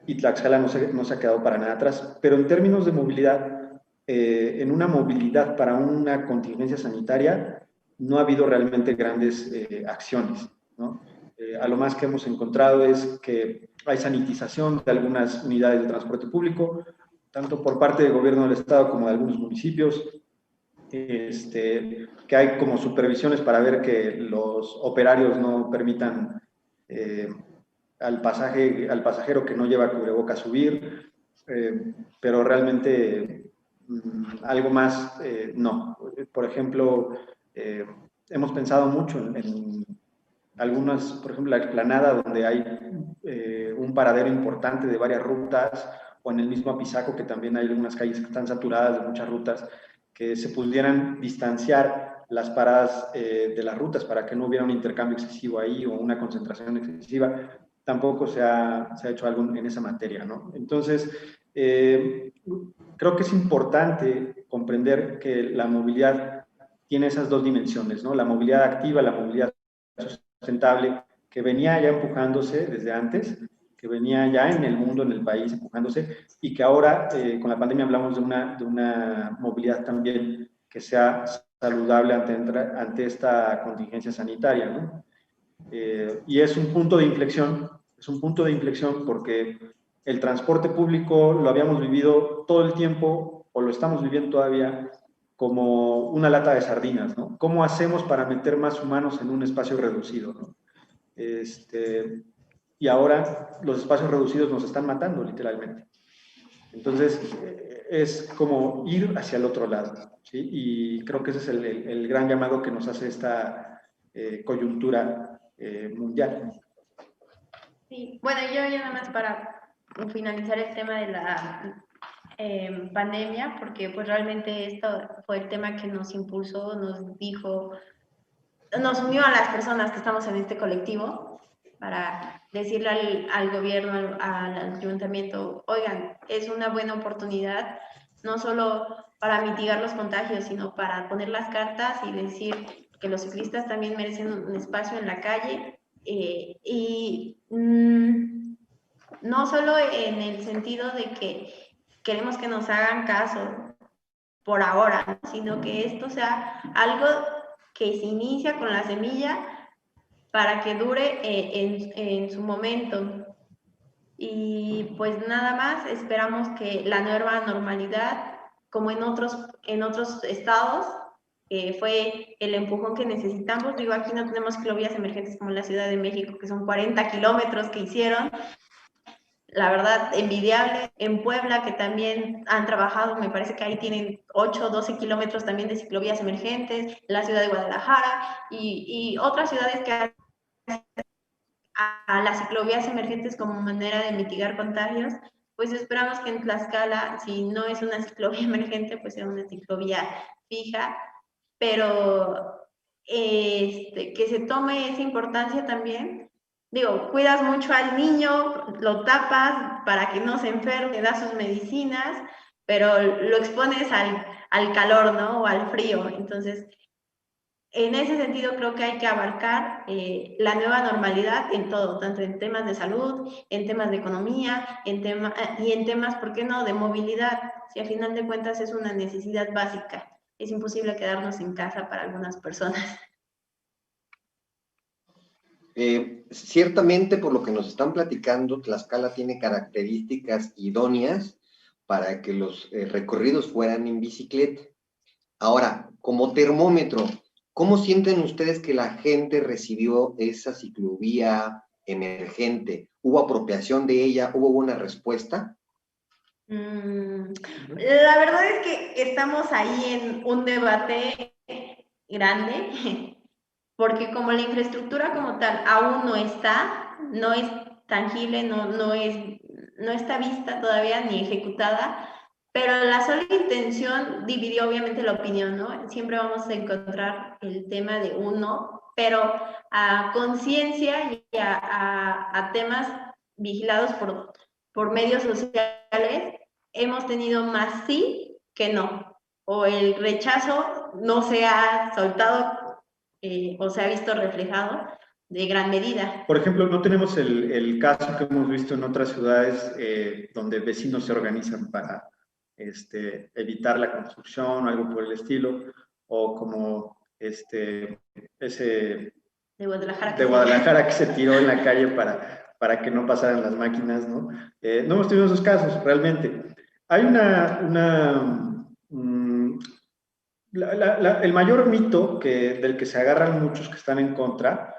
y Tlaxcala no se ha quedado para nada atrás. Pero en términos de movilidad, en una movilidad para una contingencia sanitaria, no ha habido realmente grandes acciones, ¿no? A lo más que hemos encontrado es que hay sanitización de algunas unidades de transporte público, tanto por parte del gobierno del estado como de algunos municipios, que hay como supervisiones para ver que los operarios no permitan al pasajero que no lleva cubrebocas subir, pero realmente algo más no. Por ejemplo, hemos pensado mucho en algunas, por ejemplo, la explanada donde hay un paradero importante de varias rutas, o en el mismo Apizaco, que también hay algunas calles que están saturadas de muchas rutas, que se pudieran distanciar las paradas de las rutas para que no hubiera un intercambio excesivo ahí o una concentración excesiva. Tampoco se ha hecho algo en esa materia, ¿no? Entonces, creo que es importante comprender que la movilidad tiene esas dos dimensiones, ¿no? La movilidad activa, la movilidad sustentable, que venía ya empujándose desde antes, que venía ya en el mundo, en el país, empujándose, y que ahora, con la pandemia, hablamos de una movilidad también que sea saludable ante esta contingencia sanitaria, ¿no? Y es un punto de inflexión porque el transporte público lo habíamos vivido todo el tiempo, o lo estamos viviendo todavía, como una lata de sardinas, ¿no? ¿Cómo hacemos para meter más humanos en un espacio reducido, ¿no? Y ahora los espacios reducidos nos están matando, literalmente. Entonces, es como ir hacia el otro lado, ¿sí? Y creo que ese es el gran llamado que nos hace esta coyuntura mundial. Sí, bueno, yo ya nada más para finalizar el tema de la pandemia, porque pues realmente esto fue el tema que nos impulsó, nos dijo, nos unió a las personas que estamos en este colectivo, para decirle al gobierno, al ayuntamiento, oigan, es una buena oportunidad, no solo para mitigar los contagios, sino para poner las cartas y decir que los ciclistas también merecen un espacio en la calle, y no solo en el sentido de que queremos que nos hagan caso por ahora, sino que esto sea algo que se inicia con la semilla para que dure en su momento. Y pues nada más, esperamos que la nueva normalidad, como en otros estados, fue el empujón que necesitamos. Digo, aquí no tenemos ciclovías emergentes como en la Ciudad de México, que son 40 kilómetros que hicieron. La verdad, envidiable. En Puebla, que también han trabajado, me parece que ahí tienen 8 o 12 kilómetros también de ciclovías emergentes, la ciudad de Guadalajara y otras ciudades que han a las ciclovías emergentes como manera de mitigar contagios, pues esperamos que en Tlaxcala, si no es una ciclovía emergente, pues sea una ciclovía fija, pero que se tome esa importancia también. Digo, cuidas mucho al niño, lo tapas para que no se enferme, le das sus medicinas, pero lo expones al calor, ¿no? O al frío. Entonces, en ese sentido, creo que hay que abarcar la nueva normalidad en todo, tanto en temas de salud, en temas de economía, y en temas, ¿por qué no?, de movilidad. Si a final de cuentas es una necesidad básica. Es imposible quedarnos en casa para algunas personas. Ciertamente, por lo que nos están platicando, Tlaxcala tiene características idóneas para que los recorridos fueran en bicicleta. Ahora, como termómetro, ¿cómo sienten ustedes que la gente recibió esa ciclovía emergente? ¿Hubo apropiación de ella? ¿Hubo una respuesta? La verdad es que estamos ahí en un debate grande, porque como la infraestructura como tal aún no está, no es tangible, no está vista todavía ni ejecutada, pero la sola intención dividió obviamente la opinión, ¿no? Siempre vamos a encontrar el tema de uno, pero a conciencia y a temas vigilados por medios sociales, hemos tenido más sí que no, o el rechazo no se ha soltado o se ha visto reflejado de gran medida. Por ejemplo, no tenemos el caso que hemos visto en otras ciudades donde vecinos se organizan para evitar la construcción o algo por el estilo, o como ese de Guadalajara, que se tiró en la calle para que no pasaran las máquinas, ¿no? No hemos tenido esos casos, realmente. Hay el mayor mito del que se agarran muchos que están en contra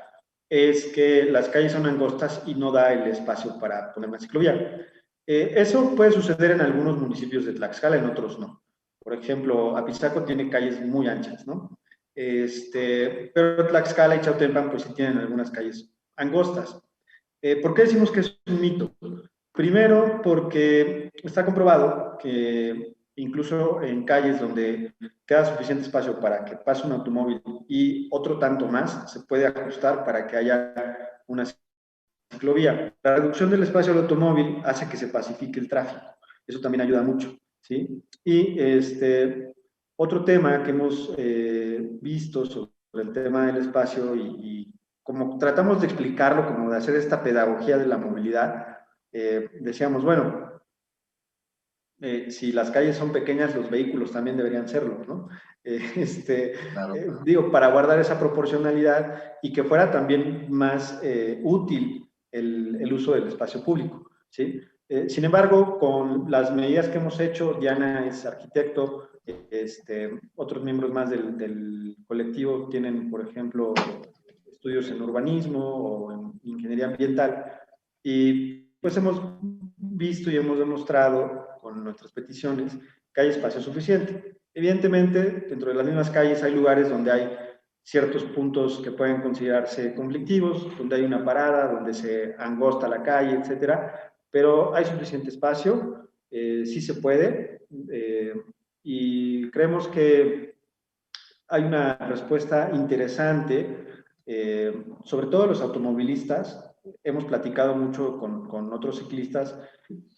es que las calles son angostas y no da el espacio para poner una ciclovía. Eso puede suceder en algunos municipios de Tlaxcala, en otros no. Por ejemplo, Apizaco tiene calles muy anchas, ¿no? Pero Tlaxcala y Chautempan pues sí tienen algunas calles angostas. ¿Por qué decimos que es un mito? Primero, porque está comprobado que incluso en calles donde queda suficiente espacio para que pase un automóvil y otro tanto más, se puede ajustar para que haya una ciclovía. La reducción del espacio del automóvil hace que se pacifique el tráfico. Eso también ayuda mucho, ¿sí? Y otro tema que hemos visto sobre el tema del espacio y como tratamos de explicarlo, como de hacer esta pedagogía de la movilidad, decíamos, bueno, si las calles son pequeñas, los vehículos también deberían serlo, ¿no? Claro. Digo, para guardar esa proporcionalidad y que fuera también más útil el uso del espacio público, ¿sí? Sin embargo, con las medidas que hemos hecho, Diana es arquitecto, otros miembros más del colectivo tienen, por ejemplo, estudios en urbanismo o en ingeniería ambiental, y pues hemos visto y hemos demostrado con nuestras peticiones que hay espacio suficiente. Evidentemente, dentro de las mismas calles hay lugares donde hay ciertos puntos que pueden considerarse conflictivos, donde hay una parada, donde se angosta la calle, etcétera, pero hay suficiente espacio, sí se puede, y creemos que hay una respuesta interesante, sobre todo los automovilistas. Hemos platicado mucho con otros ciclistas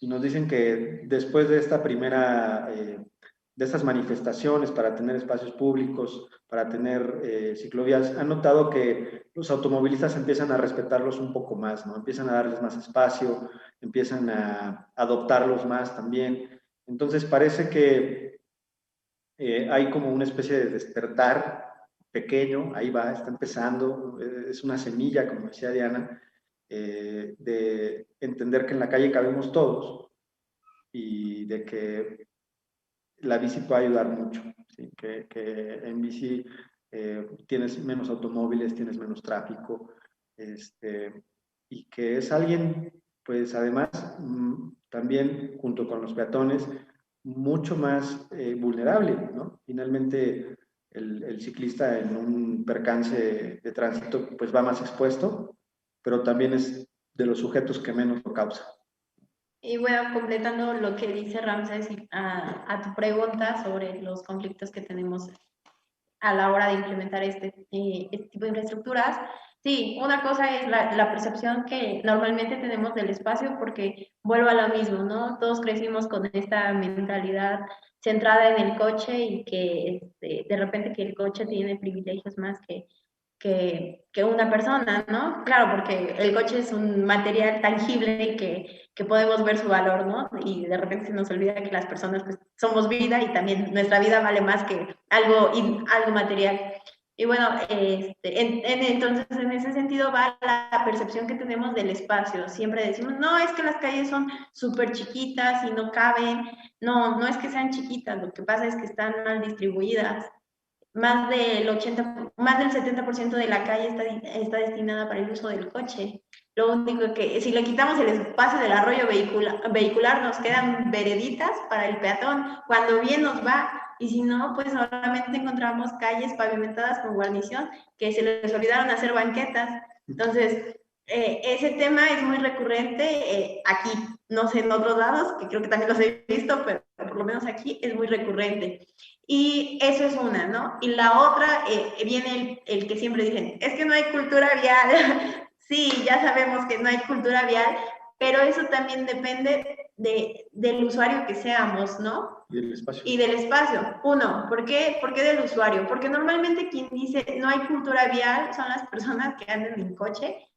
y nos dicen que después de esta primera, de estas manifestaciones para tener espacios públicos, para tener ciclovías, han notado que los automovilistas empiezan a respetarlos un poco más, ¿no? Empiezan a darles más espacio, empiezan a adoptarlos más también. Entonces parece que hay como una especie de despertar pequeño, ahí va, está empezando, es una semilla, como decía Diana, de entender que en la calle cabemos todos y de que la bici puede ayudar mucho, ¿sí? Que en bici tienes menos automóviles, tienes menos tráfico, y que es alguien, pues además, también junto con los peatones, mucho más vulnerable, ¿no? Finalmente, el ciclista en un percance de tránsito, pues va más expuesto, pero también es de los sujetos que menos lo causa. Y bueno, completando lo que dice Ramses a tu pregunta sobre los conflictos que tenemos a la hora de implementar este tipo de infraestructuras, sí, una cosa es la percepción que normalmente tenemos del espacio, porque vuelvo a lo mismo, ¿no? Todos crecimos con esta mentalidad centrada en el coche y que de repente que el coche tiene privilegios más que una persona, ¿no? Claro, porque el coche es un material tangible que podemos ver su valor, ¿no? Y de repente se nos olvida que las personas pues, somos vida y también nuestra vida vale más que algo material. Y bueno, entonces en ese sentido va la percepción que tenemos del espacio. Siempre decimos, no, es que las calles son súper chiquitas y no caben. No, no es que sean chiquitas, lo que pasa es que están mal distribuidas. Más del 70% de la calle está destinada para el uso del coche. Lo único que, si le quitamos el espacio del arroyo vehicular, nos quedan vereditas para el peatón, cuando bien nos va, y si no, pues solamente encontramos calles pavimentadas con guarnición, que se les olvidaron hacer banquetas. Entonces, ese tema es muy recurrente aquí, no sé en otros lados, que creo que también los he visto, pero por lo menos aquí es muy recurrente. Y eso es una, ¿no? Y la otra, viene el que siempre dicen, es que no hay cultura vial. Sí, ya sabemos que no hay cultura vial, pero eso también depende del usuario que seamos, ¿no? Y el espacio. Y del espacio. Uno, ¿por qué del usuario? Porque normalmente quien dice no hay cultura vial son las personas que andan en coche,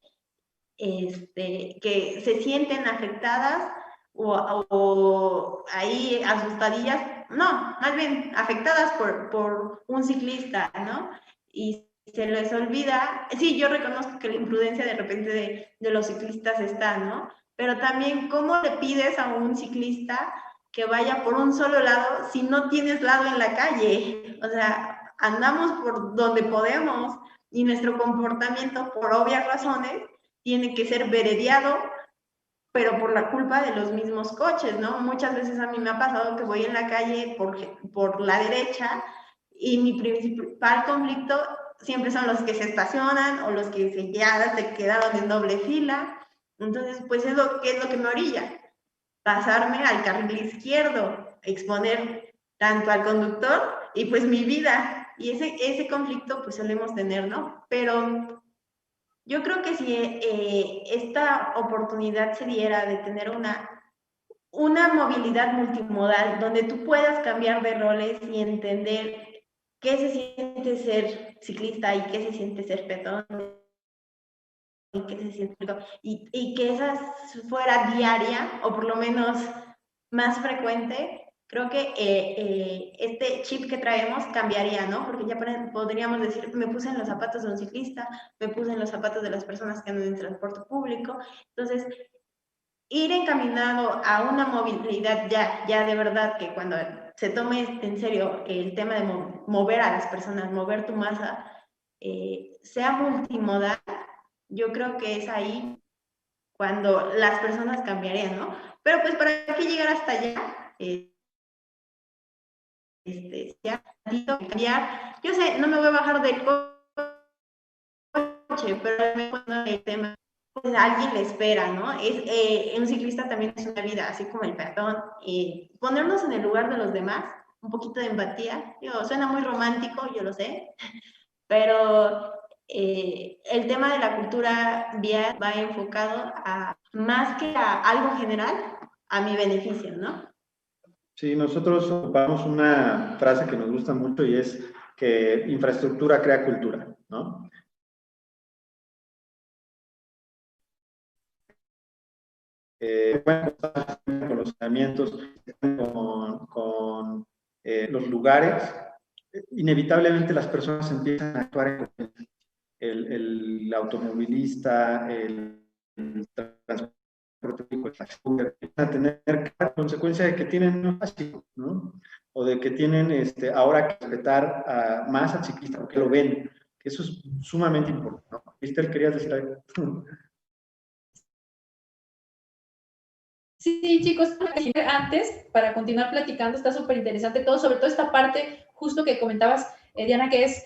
que se sienten afectadas o ahí asustadillas, no, más bien afectadas por un ciclista, ¿no? Y se les olvida, sí, yo reconozco que la imprudencia de repente de los ciclistas está, ¿no? Pero también, ¿cómo le pides a un ciclista que vaya por un solo lado si no tienes lado en la calle? O sea, andamos por donde podemos y nuestro comportamiento, por obvias razones, tiene que ser verediado, pero por la culpa de los mismos coches, ¿no? Muchas veces a mí me ha pasado que voy en la calle por la derecha y mi principal conflicto siempre son los que se estacionan o los que se quedaron en doble fila. Entonces, pues ¿qué es lo que me orilla? Pasarme al carril izquierdo, exponer tanto al conductor y pues mi vida. Y ese conflicto pues solemos tener, ¿no? Pero yo creo que si esta oportunidad se diera de tener una movilidad multimodal donde tú puedas cambiar de roles y entender qué se siente ser ciclista y qué se siente ser peatón y qué se siente y que esa fuera diaria o por lo menos más frecuente, creo que este chip que traemos cambiaría, ¿no? Porque ya podríamos decir, me puse en los zapatos de un ciclista, me puse en los zapatos de las personas que andan en transporte público. Entonces, ir encaminado a una movilidad ya de verdad, que cuando se tome en serio el tema de mover a las personas, mover tu masa, sea multimodal, yo creo que es ahí cuando las personas cambiarían, ¿no? Pero pues para que llegar hasta allá, cambiar, yo sé, no me voy a bajar del coche, pero el tema, pues alguien le espera, ¿no? Un ciclista también es una vida, así como el peatón, ponernos en el lugar de los demás, un poquito de empatía, digo, suena muy romántico, yo lo sé, pero el tema de la cultura vial va enfocado más que a algo general, a mi beneficio, ¿no? Sí, nosotros ocupamos una frase que nos gusta mucho y es que infraestructura crea cultura, ¿no? Con los saneamientos, con los lugares, inevitablemente las personas empiezan a actuar en el automovilista, el transporte público, a tener cada consecuencia de que tienen un fácil, ¿no? O de que tienen ahora que respetar más al ciclista, porque lo ven, que eso es sumamente importante, ¿no? Esther, ¿querías decir algo? Sí, chicos, antes, para continuar platicando, está súper interesante todo, sobre todo esta parte justo que comentabas, Diana, que es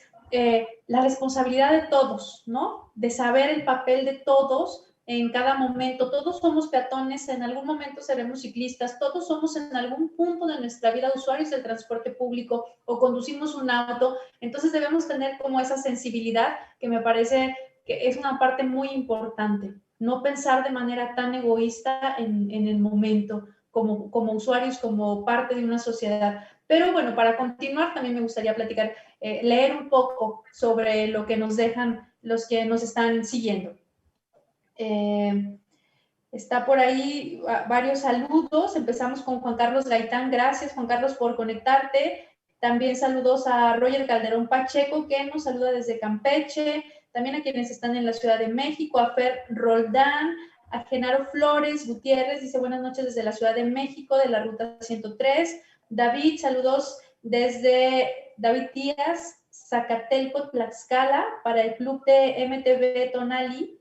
la responsabilidad de todos, ¿no? De saber el papel de todos en cada momento. Todos somos peatones, en algún momento seremos ciclistas, todos somos en algún punto de nuestra vida usuarios del transporte público o conducimos un auto, entonces debemos tener como esa sensibilidad que me parece que es una parte muy importante. No pensar de manera tan egoísta en el momento, como usuarios, como parte de una sociedad. Pero bueno, para continuar, también me gustaría platicar, leer un poco sobre lo que nos dejan los que nos están siguiendo. Está por ahí varios saludos. Empezamos con Juan Carlos Gaitán. Gracias, Juan Carlos, por conectarte. También saludos a Roger Calderón Pacheco, que nos saluda desde Campeche. También a quienes están en la Ciudad de México, a Fer Roldán, a Genaro Flores Gutiérrez, dice buenas noches desde la Ciudad de México, de la Ruta 103. David, saludos desde David Díaz, Zacatelco, Tlaxcala, para el club de MTV Tonali.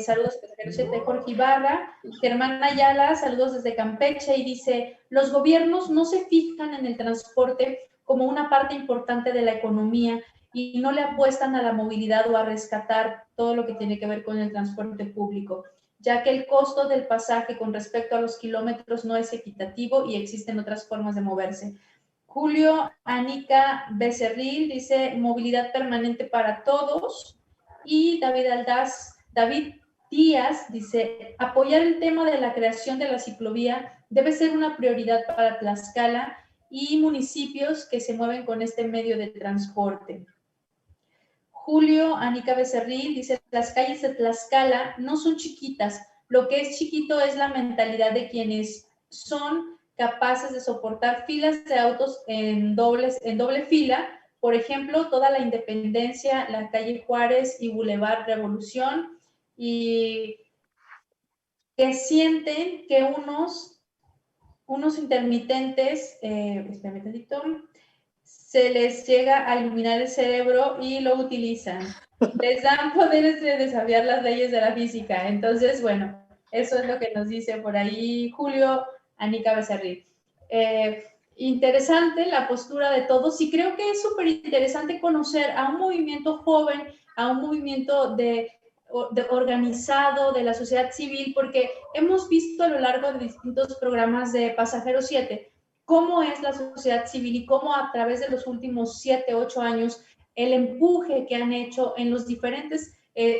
Saludos de Jorge Ibarra. Germán Ayala, saludos desde Campeche, y dice, los gobiernos no se fijan en el transporte como una parte importante de la economía y no le apuestan a la movilidad o a rescatar todo lo que tiene que ver con el transporte público, ya que el costo del pasaje con respecto a los kilómetros no es equitativo y existen otras formas de moverse. Julio Anica Becerril dice, movilidad permanente para todos. Y David Díaz dice, apoyar el tema de la creación de la ciclovía debe ser una prioridad para Tlaxcala y municipios que se mueven con este medio de transporte. Julio Anica Becerril dice, las calles de Tlaxcala no son chiquitas, lo que es chiquito es la mentalidad de quienes son capaces de soportar filas de autos en doble fila, por ejemplo, toda la Independencia, la calle Juárez y Boulevard Revolución, y que sienten que unos intermitentes, se les llega a iluminar el cerebro y lo utilizan. Les dan poderes de desafiar las leyes de la física. Entonces, bueno, eso es lo que nos dice por ahí Julio Anica Becerril. Interesante la postura de todos y creo que es súper interesante conocer a un movimiento joven, a un movimiento organizado de la sociedad civil, porque hemos visto a lo largo de distintos programas de Pasajero 7 cómo es la sociedad civil y cómo a través de los últimos 7, 8 años el empuje que han hecho en los diferentes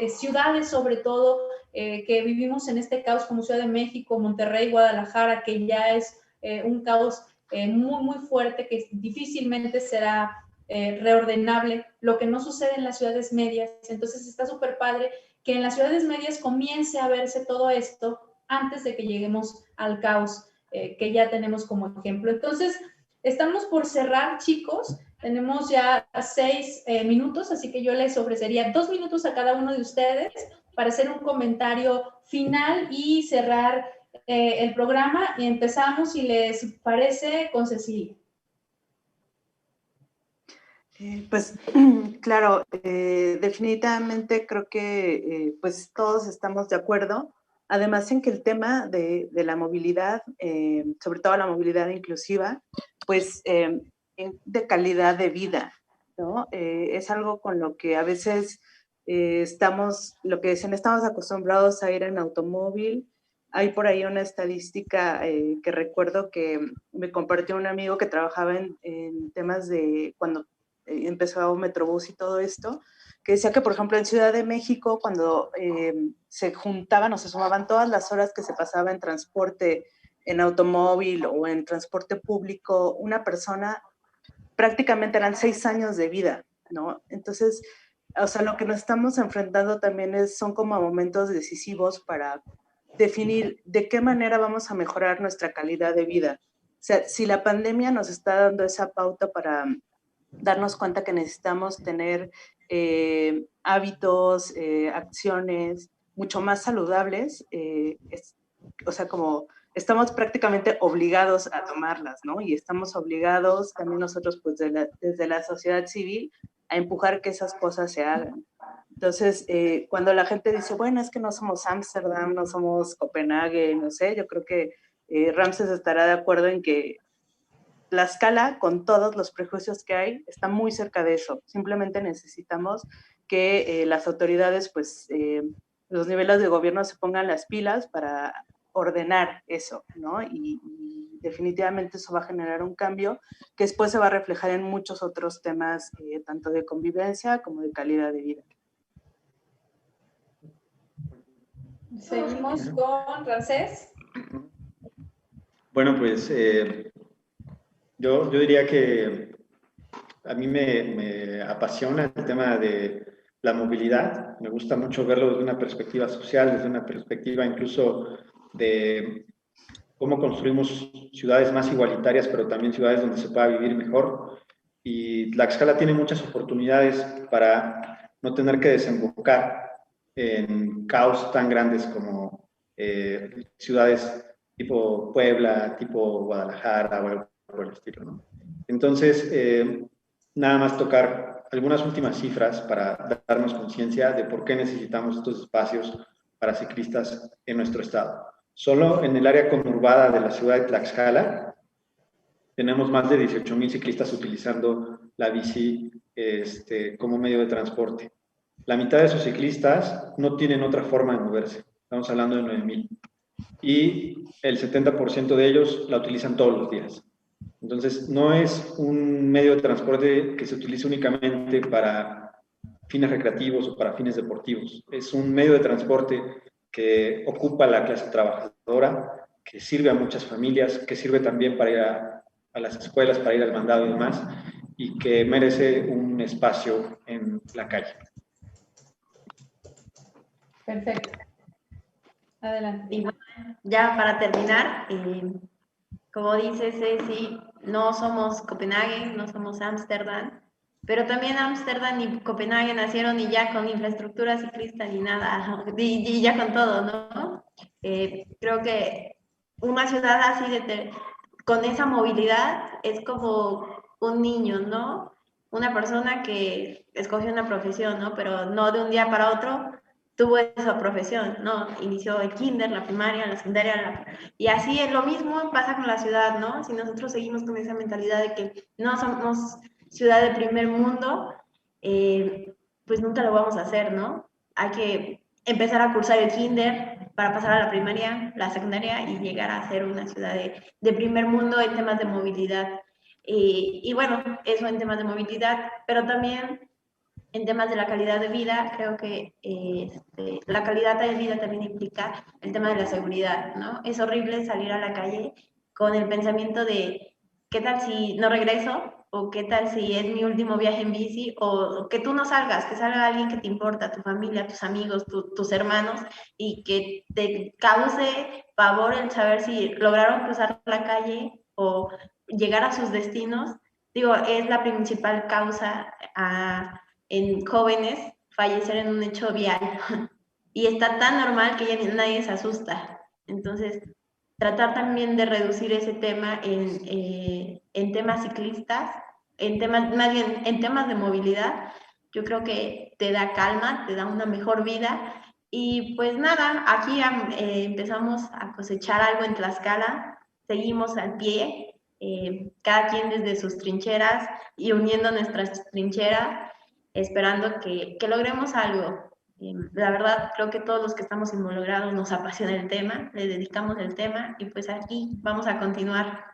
ciudades, sobre todo que vivimos en este caos como Ciudad de México, Monterrey, Guadalajara, que ya es un caos muy, muy fuerte que difícilmente será reordenable, lo que no sucede en las ciudades medias. Entonces está súper padre que en las ciudades medias comience a verse todo esto antes de que lleguemos al caos que ya tenemos como ejemplo. Entonces, estamos por cerrar, chicos. Tenemos ya 6 minutos, así que yo les ofrecería 2 minutos a cada uno de ustedes para hacer un comentario final y cerrar el programa. Y empezamos, si les parece, con Cecilia. Pues claro, definitivamente creo que pues todos estamos de acuerdo. Además en que el tema de la movilidad, sobre todo la movilidad inclusiva, pues de calidad de vida, ¿no? Es algo con lo que a veces estamos, lo que dicen, estamos acostumbrados a ir en automóvil. Hay por ahí una estadística que recuerdo que me compartió un amigo que trabajaba en temas de cuando empezó Metrobús y todo esto, que decía que, por ejemplo, en Ciudad de México, cuando se juntaban o se sumaban todas las horas que se pasaba en transporte, en automóvil o en transporte público, una persona prácticamente eran 6 años de vida, ¿no? Entonces, o sea, lo que nos estamos enfrentando también son como momentos decisivos para definir de qué manera vamos a mejorar nuestra calidad de vida. O sea, si la pandemia nos está dando esa pauta para darnos cuenta que necesitamos tener hábitos, acciones mucho más saludables, o sea, como estamos prácticamente obligados a tomarlas, ¿no? Y estamos obligados también nosotros, pues desde la sociedad civil, a empujar que esas cosas se hagan. Entonces, cuando la gente dice, bueno, es que no somos Ámsterdam, no somos Copenhague, no sé, yo creo que Ramses estará de acuerdo en que Tlaxcala, con todos los prejuicios que hay, está muy cerca de eso. Simplemente necesitamos que las autoridades, pues, los niveles de gobierno se pongan las pilas para ordenar eso, ¿no? Y definitivamente eso va a generar un cambio que después se va a reflejar en muchos otros temas, tanto de convivencia como de calidad de vida. Seguimos con Ramsés. Bueno, pues yo diría que a mí me apasiona el tema de la movilidad. Me gusta mucho verlo desde una perspectiva social, desde una perspectiva incluso de cómo construimos ciudades más igualitarias, pero también ciudades donde se pueda vivir mejor. Y Tlaxcala tiene muchas oportunidades para no tener que desembocar en caos tan grandes como ciudades tipo Puebla, tipo Guadalajara o algo por el estilo, ¿no? Entonces, nada más tocar algunas últimas cifras para darnos conciencia de por qué necesitamos estos espacios para ciclistas en nuestro estado. Solo en el área conurbada de la ciudad de Tlaxcala tenemos más de 18,000 ciclistas utilizando la bici como medio de transporte. La mitad de esos ciclistas no tienen otra forma de moverse. Estamos hablando de 9,000. Y el 70% de ellos la utilizan todos los días. Entonces, no es un medio de transporte que se utilice únicamente para fines recreativos o para fines deportivos. Es un medio de transporte que ocupa la clase trabajadora, que sirve a muchas familias, que sirve también para ir a las escuelas, para ir al mandado y demás, y que merece un espacio en la calle. Perfecto. Adelante. Y bueno, ya para terminar, como dice Ceci, no somos Copenhague, no somos Ámsterdam, pero también Ámsterdam y Copenhague nacieron y ya con infraestructura ciclista ni nada, y ya con todo, ¿no? Creo que una ciudad así con esa movilidad es como un niño, ¿no? Una persona que escogió una profesión, ¿no? Pero no de un día para otro tuvo esa profesión, ¿no? Inició el kinder, la primaria, la secundaria, y así es lo mismo pasa con la ciudad, ¿no? Si nosotros seguimos con esa mentalidad de que no somos ciudad de primer mundo, pues nunca lo vamos a hacer, ¿no? Hay que empezar a cursar el kinder para pasar a la primaria, la secundaria y llegar a ser una ciudad de primer mundo en temas de movilidad. Y bueno, eso en temas de movilidad, pero también en temas de la calidad de vida, creo que la calidad de vida también implica el tema de la seguridad, ¿no? Es horrible salir a la calle con el pensamiento de ¿qué tal si no regreso? ¿O qué tal si es mi último viaje en bici? O que tú no salgas, que salga alguien que te importa, tu familia, tus amigos, tus hermanos, y que te cause pavor el saber si lograron cruzar la calle o llegar a sus destinos. Digo, es la principal causa en jóvenes fallecer en un hecho vial. Y está tan normal que ya nadie se asusta. Entonces, tratar también de reducir ese tema en temas ciclistas, más bien en temas de movilidad, yo creo que te da calma, te da una mejor vida. Y pues nada, aquí empezamos a cosechar algo en Tlaxcala, seguimos al pie, cada quien desde sus trincheras y uniendo nuestras trincheras, esperando que logremos algo. La verdad, creo que todos los que estamos involucrados nos apasiona el tema, le dedicamos el tema y pues aquí vamos a continuar.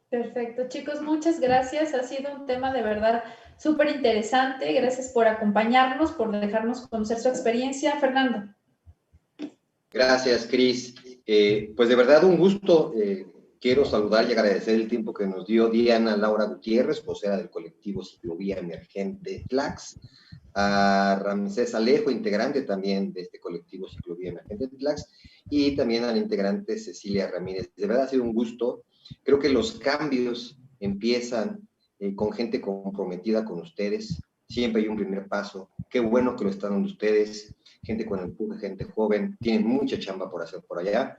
Perfecto, chicos, muchas gracias. Ha sido un tema de verdad súper interesante. Gracias por acompañarnos, por dejarnos conocer su experiencia. Fernando. Gracias, Cris. Pues de verdad un gusto. Quiero saludar y agradecer el tiempo que nos dio Diana Laura Gutiérrez, vocera del colectivo Ciclovía Emergente Tlax, a Ramsés Alejo, integrante también de este colectivo Ciclovía Emergente Tlax, y también a la integrante Cecilia Ramírez. De verdad ha sido un gusto. Creo que los cambios empiezan con gente comprometida con ustedes. Siempre hay un primer paso. Qué bueno que lo están dando ustedes. gente con empuje, gente joven, tienen mucha chamba por hacer por allá.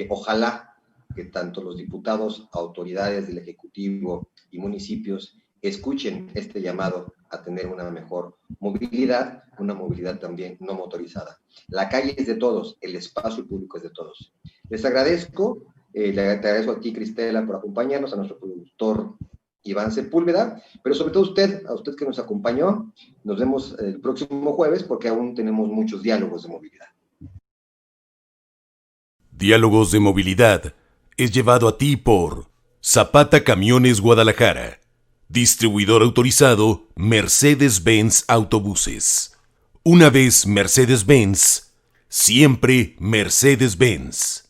Ojalá que tanto los diputados, autoridades del Ejecutivo y municipios escuchen este llamado a tener una mejor movilidad, una movilidad también no motorizada. La calle es de todos, el espacio público es de todos. Les agradezco, le agradezco a ti, Cristela, por acompañarnos, a nuestro productor Iván Sepúlveda, pero sobre todo a usted que nos acompañó. Nos vemos el próximo jueves porque aún tenemos muchos diálogos de movilidad. Diálogos de Movilidad es llevado a ti por Zapata Camiones Guadalajara, distribuidor autorizado Mercedes-Benz Autobuses. Una vez Mercedes-Benz, siempre Mercedes-Benz.